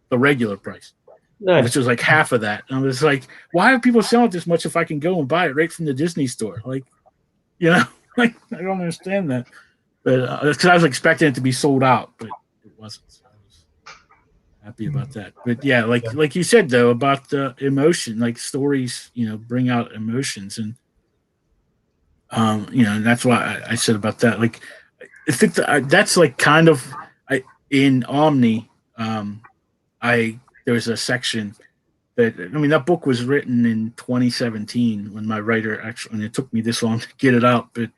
the regular price, Nice. which was like half of that. And I was like, why are people selling it this much if I can go and buy it right from the Disney Store? Like, you know, like I don't understand that. But because I was expecting it to be sold out, but it wasn't. So I was happy about that. But yeah, like you said though about the emotion, like stories, bring out emotions, and and that's why I said about that. Like, I think that's like kind of in Omni. There was a section that book was written in 2017 when my writer actually, and it took me this long to get it out, but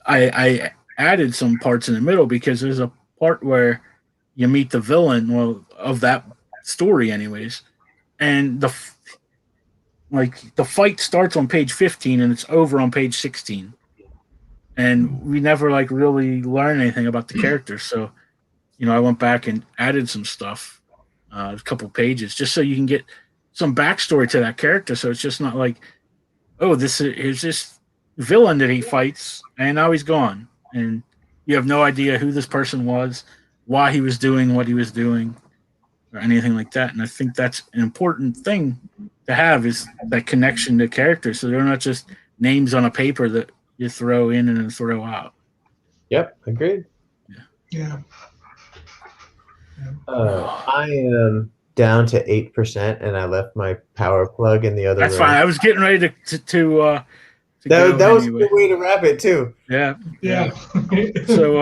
I added some parts in the middle because there's a part where you meet the villain, of that story, anyways, and the fight starts on page 15 and it's over on page 16, and we never like really learn anything about the characters. So, I went back and added some stuff, a couple pages, just so you can get some backstory to that character. So it's just not like, oh, this is this villain that he fights and now he's gone, and you have no idea who this person was, why he was doing what he was doing, or anything like that. And I think that's an important thing to have, is that connection to characters, so they're not just names on a paper that you throw in and then throw out. Yep, agreed. Yeah. I am down to 8%, and I left my power plug in the other That's room. fine. I was getting ready to that was anyway. a good way to wrap it too. Yeah. So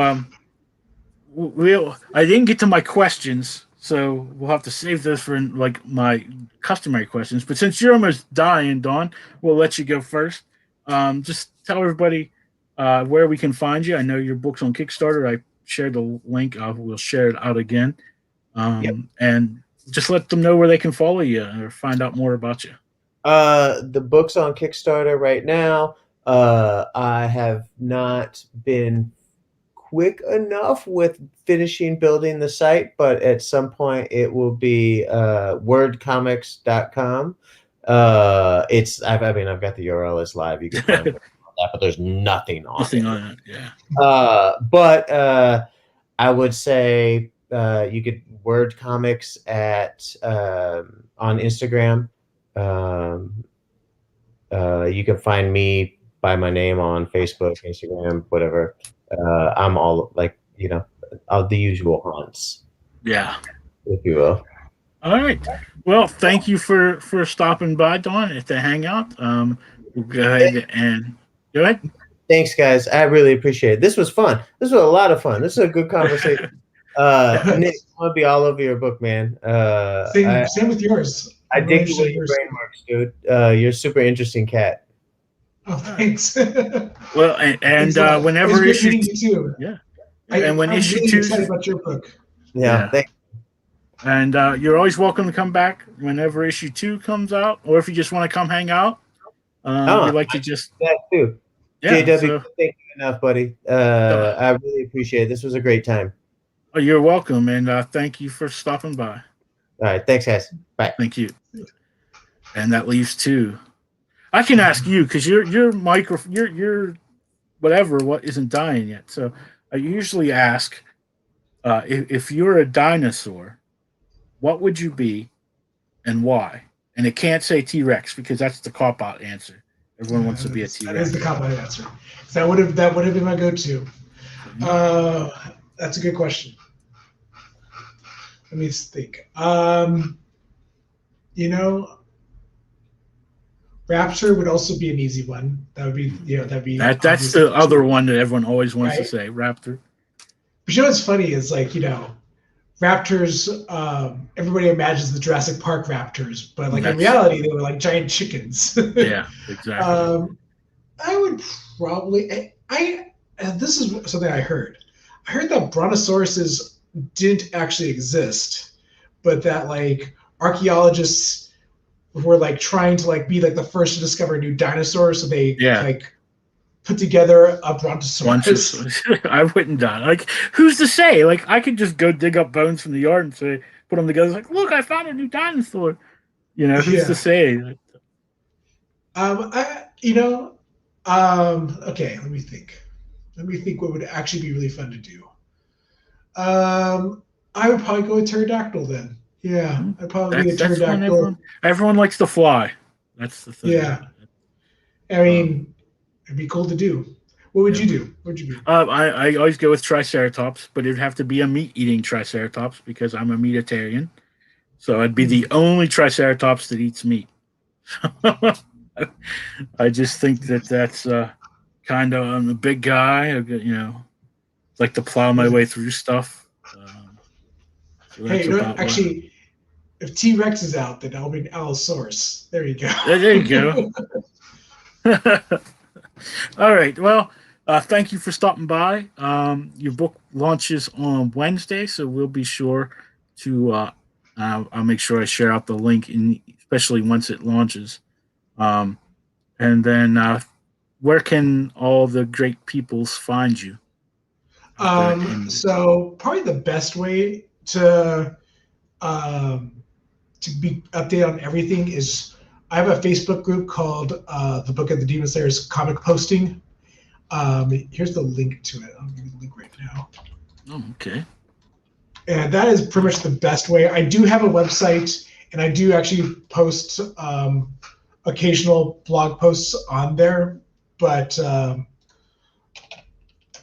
I didn't get to my questions, so we'll have to save this for like my customary questions. But since you're almost dying, Don, we'll let you go first. Just tell everybody where we can find you. I know your book's on Kickstarter. I shared the link. We'll share it out again. And just let them know where they can follow you or find out more about you. The book's on Kickstarter right now. I have not been quick enough with finishing building the site, but at some point it will be wordcomics.com. I've got the URL is live. You can find it, but there's nothing on it. Yeah. But I would say you could Word Comics on Instagram. You can find me by my name on Facebook, Instagram, whatever. I'm all all the usual haunts. Yeah. If you will. All right. Well, thank you for stopping by, Don, at the Hangout. We'll go ahead and go ahead. Thanks, guys. I really appreciate it. This was fun. This was a lot of fun. This is a good conversation. Nick, I want to be all over your book, man. Same with yours. I dig the way your brain works, dude. You're a super interesting cat. Oh, thanks. Well, and whenever issue too. Yeah. I'm issue really 2 excited about your book. Yeah. Thanks. And you're always welcome to come back whenever issue 2 comes out, or if you just want to come hang out. We'd like to just that too. Yeah, JW, thank you enough, buddy. I really appreciate it. This was a great time. Oh, you're welcome, and thank you for stopping by. All right, thanks, guys. Bye. Thank you. And that leaves 2. I can ask you because your whatever what isn't dying yet. So I usually ask if you're a dinosaur, what would you be, and why? And it can't say T-Rex because that's the cop-out answer. Everyone wants to be a T-Rex. That is the cop-out answer. That would have been my go-to. That's a good question. Let me think. Raptor would also be an easy one. That would be, that's the other one that everyone always wants to say, Raptor. But what's funny is raptors. Everybody imagines the Jurassic Park raptors, but in reality, they were like giant chickens. Yeah, exactly. I would probably. This is something I heard. I heard that brontosauruses didn't actually exist, but that archaeologists were like trying to like be like the first to discover a new dinosaur, so they Yeah. like put together a brontosaurus. I wouldn't die. Like, who's to say? Like, I could just go dig up bones from the yard and say, put them together. Like, look, I found a new dinosaur. You know, who's to Yeah. say? Okay, let me think. Let me think what would actually be really fun to do. I would probably go with pterodactyl then. Yeah, I'd probably be a That's when pterodactyl. everyone likes to fly. That's the thing. Yeah. I mean, it'd be cool to do. What would you do? What would you be? I always go with Triceratops, but it'd have to be a meat-eating Triceratops because I'm a meatitarian. So I'd be the only Triceratops that eats meat. I just think that's kind of, I'm a big guy. You know, like to plow my way through stuff. So Hey, you know what? Actually, if T-Rex is out, then I'll be an Allosaurus. There you go. There you go. All right. Well, thank you for stopping by. Your book launches on Wednesday, so we'll be sure to. I'll make sure I share out the link, especially once it launches. And then, where can all the great peoples find you? So probably the best way to be updated on everything is I have a Facebook group called the Book of the Demon Slayers comic posting. Here's the link to it. I'll give you the link right now. Oh, okay. And that is pretty much the best way. I do have a website, and I do actually post occasional blog posts on there. But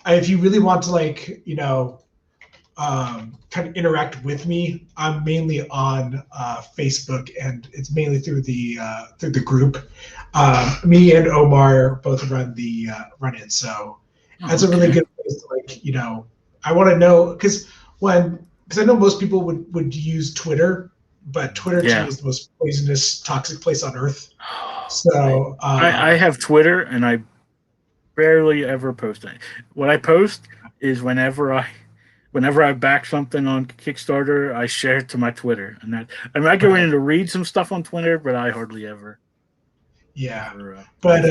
if you really want to, like, you know, kind of interact with me, I'm mainly on Facebook, and it's mainly through the group. Me and Omar both run it, so that's a really good place to, like, you know, I want to know because I know most people would use Twitter, but Twitter to me is the most poisonous, toxic place on earth. So I have Twitter, and I barely ever post it. What I post is whenever I back something on Kickstarter, I share it to my Twitter, and that I go in to read some stuff on Twitter, but I hardly ever. Yeah, but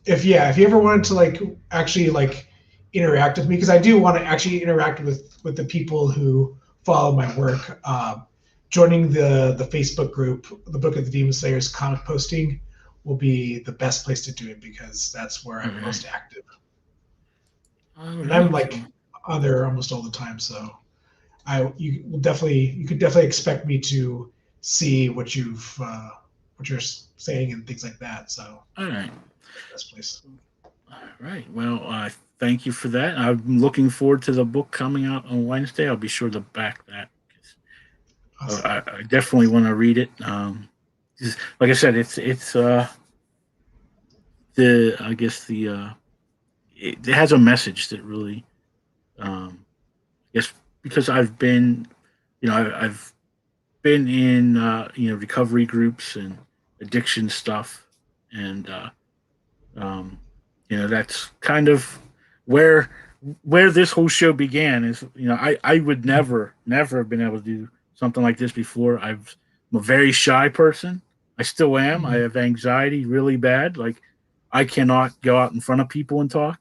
if you ever wanted to, like, actually, like, interact with me, because I do want to actually interact with the people who follow my work, joining the Facebook group, the Book of the Demon Slayers comic posting, will be the best place to do it because that's where I'm most active. And I'm like on there almost all the time, so you could definitely expect me to see what you're saying and things like that. So all right, best place. All right. Well, thank you for that. I'm looking forward to the book coming out on Wednesday. I'll be sure to back that. Awesome. I definitely want to read it. Like I said, it has a message that really, I guess, because I've been in recovery groups and addiction stuff, and that's kind of where this whole show began. Is I would never have been able to do something like this before. I'm a very shy person. I still am. I have anxiety really bad. Like, I cannot go out in front of people and talk.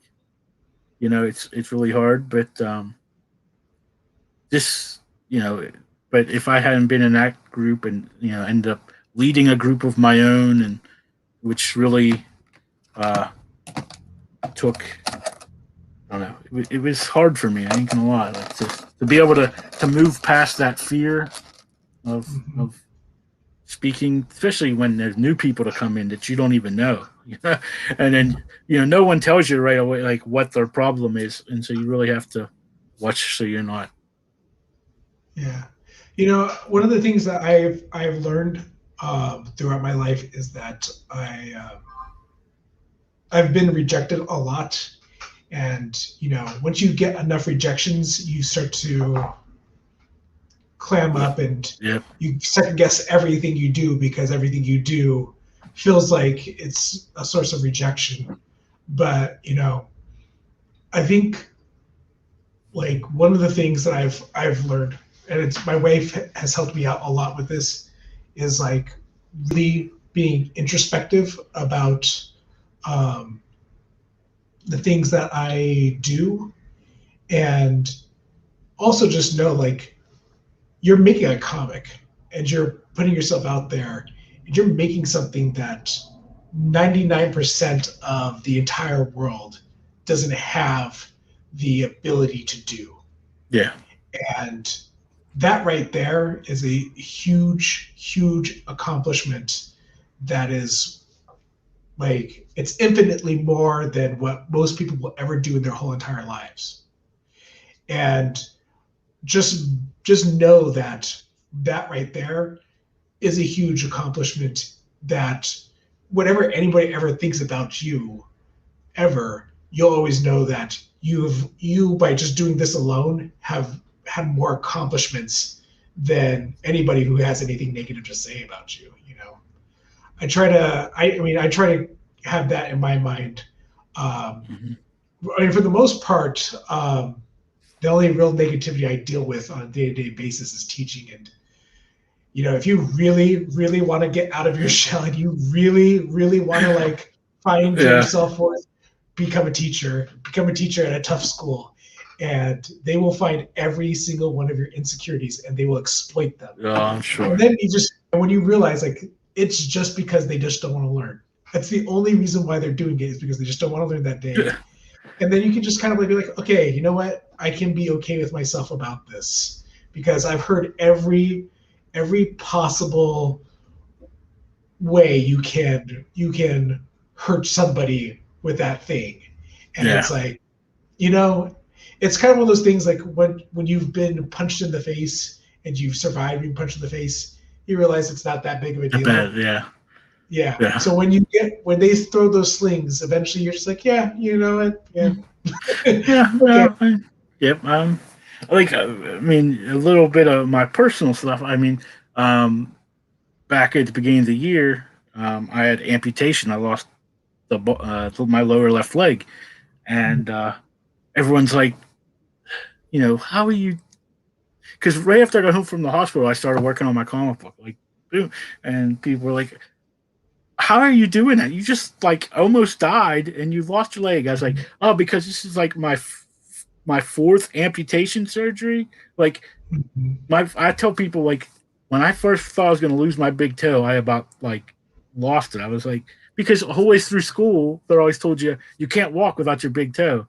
It's really hard. But but if I hadn't been in that group and ended up leading a group of my own, and which really took, I don't know, it was hard for me. I ain't gonna lie. Like, to be able to move past that fear of speaking, especially when there's new people to come in that you don't even know, and then no one tells you right away like what their problem is, and so you really have to watch so you're not. Yeah, one of the things that I've learned throughout my life is that I've been rejected a lot, and once you get enough rejections, you start to clam up, and you second guess everything you do because everything you do feels like it's a source of rejection. But I think, like, one of the things that I've learned, and it's my wife has helped me out a lot with this, is like really being introspective about the things that I do, and also just know like you're making a comic and you're putting yourself out there and you're making something that 99% of the entire world doesn't have the ability to do. Yeah. And that right there is a huge, huge accomplishment that is like, it's infinitely more than what most people will ever do in their whole entire lives. And just know that that right there is a huge accomplishment, that whatever anybody ever thinks about you ever, you'll always know that you by just doing this alone have had more accomplishments than anybody who has anything negative to say about you. You know, I try to have that in my mind. I mean, for the most part, the only real negativity I deal with on a day-to-day basis is teaching. And you know, if you really, really want to get out of your shell and you really, really want to like find your self-worth, become a teacher at a tough school, and they will find every single one of your insecurities and they will exploit them. Oh, I'm sure. And then when you realize like it's just because they just don't want to learn. That's the only reason why they're doing it, is because they just don't want to learn that day. And then you can just kind of like be like, okay, you know what? I can be okay with myself about this, because I've heard every possible way you can hurt somebody with that thing. And it's like, you know, it's kind of one of those things like when you've been punched in the face and you've survived being punched in the face, you realize it's not that big of a deal. Yeah. So when they throw those slings, eventually you're just like, yeah, you know what? Yeah. Yep. Like, I mean, a little bit of my personal stuff. I mean, back at the beginning of the year, I had amputation. I lost my lower left leg, and everyone's like, you know, how are you? Because right after I got home from the hospital, I started working on my comic book, like, and people were like, how are you doing that? You just like almost died and you lost your leg. I was like, oh, because this is like my fourth amputation surgery. Like I tell people, like, when I first thought I was going to lose my big toe, I about like lost it. I was like, because always through school, they're always told you can't walk without your big toe.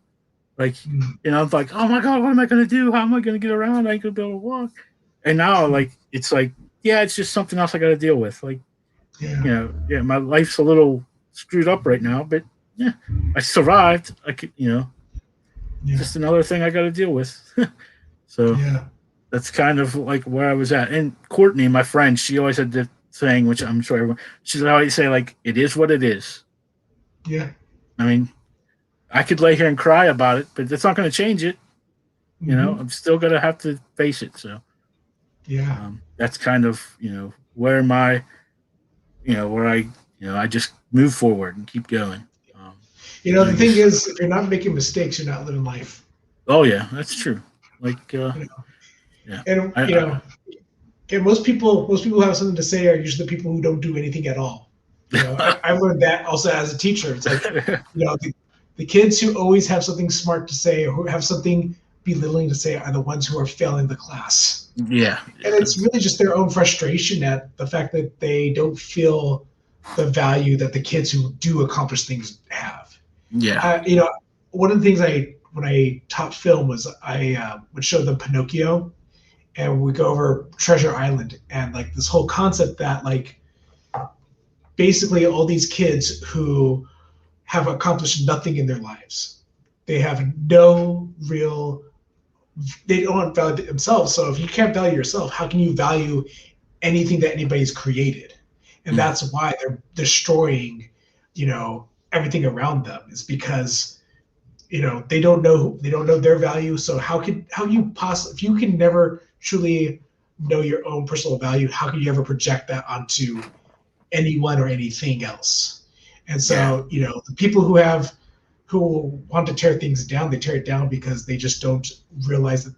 Like, you know, I'm like, oh my God, what am I going to do? How am I going to get around? I ain't going to be able to walk. And now, like, it's like, yeah, it's just something else I got to deal with. Like, you know, my life's a little screwed up right now, but yeah, I survived. I could, you know, just another thing I got to deal with. So that's kind of like where I was at. And Courtney, my friend, she always had the saying, which I'm sure everyone, she'd always say, like, it is what it is. Yeah. I mean, I could lay here and cry about it, but that's not going to change it. You know, I'm still going to have to face it. So that's kind of, you know, where my, you know, where I just move forward and keep going. You know, the thing is, if you're not making mistakes, you're not living life. Oh yeah, that's true. Like, and most people who have something to say are usually the people who don't do anything at all. You know, I learned that also as a teacher. It's like, you know, the kids who always have something smart to say or who have something belittling to say are the ones who are failing the class. Yeah. And it's really just their own frustration at the fact that they don't feel the value that the kids who do accomplish things have. Yeah. You know, one of the things when I taught film was I would show them Pinocchio, and we go over Treasure Island, and like this whole concept that like basically all these kids who have accomplished nothing in their lives, they have no real, they don't value themselves. So if you can't value yourself, how can you value anything that anybody's created? And that's why they're destroying, you know, everything around them, is because, you know, they don't know their value. So how you possibly, if you can never truly know your own personal value, how can you ever project that onto anyone or anything else? And so, you know, the people who want to tear things down, they tear it down because they just don't realize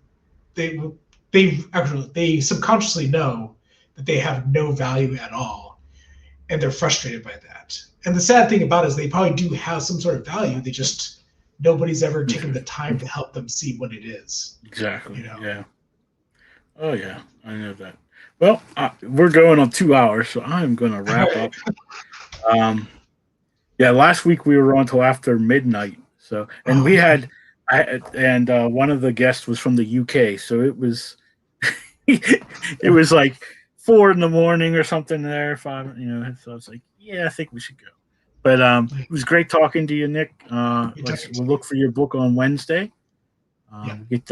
that they subconsciously know that they have no value at all. and they're frustrated by that. And the sad thing about it is they probably do have some sort of value. They just nobody's ever taken the time to help them see what it is. Exactly. You know? Yeah. Oh yeah, I know that. Well, we're going on 2 hours, so I'm going to wrap up. Yeah, last week we were on till after midnight. So, and we had, one of the guests was from the UK, so it was, it was like 4 in the morning or something there. 5, So I was like, yeah, I think we should go. But it was great talking to you, Nick. We'll look for your book on Wednesday. Get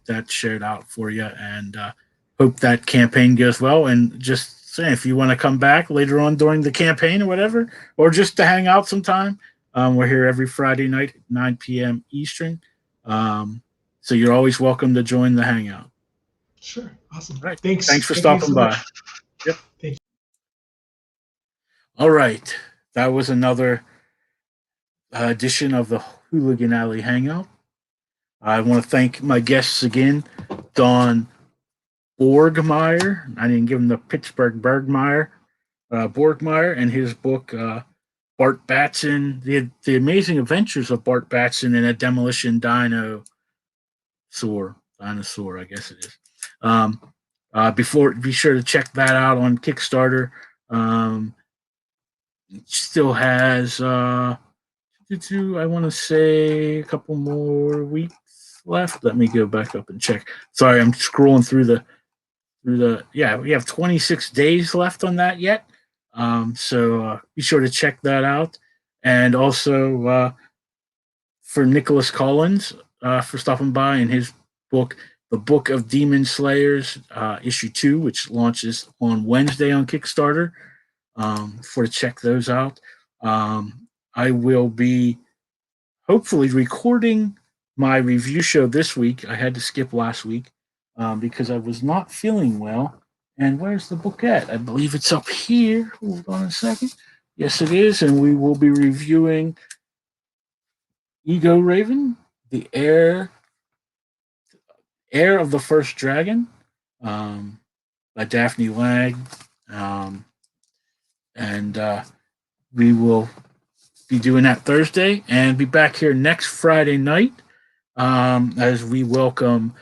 that shared out for you, and hope that campaign goes well. And just say if you want to come back later on during the campaign or whatever, or just to hang out sometime, we're here every Friday night, 9 p.m. Eastern. So you're always welcome to join the Hangout. Sure, awesome. All right, Thanks for stopping by. Yep. Thank you. All right, that was another edition of the Hooligan Alley Hangout. I want to thank my guests again, Don Borgmeyer. I didn't give him the Pittsburgh Bergmeyer, Borgmeyer, and his book, Bart Batson, the Amazing Adventures of Bart Batson and a Demolition Dinosaur, I guess it is. Be sure to check that out on Kickstarter. It still has, I want to say, a couple more weeks left. Let me go back up and check. Sorry, I'm scrolling through the we have 26 days left on that yet. So be sure to check that out. And also for Nicholas Collins for stopping by and his book, The Book of Demon Slayers, issue 2, which launches on Wednesday on Kickstarter. To check those out. I will be hopefully recording my review show this week. I had to skip last week because I was not feeling well. And where's the book at? I believe it's up here. Hold on a second. Yes, it is. And we will be reviewing Ego Raven, the Heir of the First Dragon, by Daphne Lang. And we will be doing that Thursday and be back here next Friday night as we welcome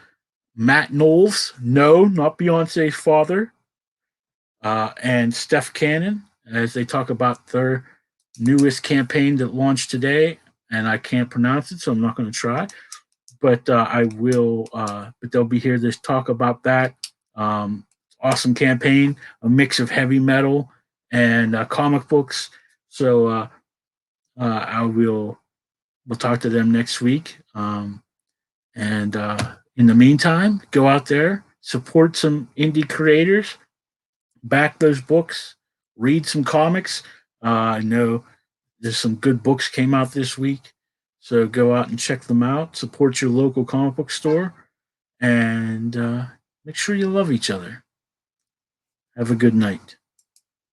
Matt Knowles, not Beyonce's father, and Steph Cannon as they talk about their newest campaign that launched today. And I can't pronounce it, so I'm not going to try. But I will. But they'll be here to talk about that awesome campaign, a mix of heavy metal and comic books. So we'll talk to them next week. And in the meantime, go out there, support some indie creators, back those books, read some comics. I know there's some good books came out this week. So go out and check them out. Support your local comic book store. And make sure you love each other. Have a good night.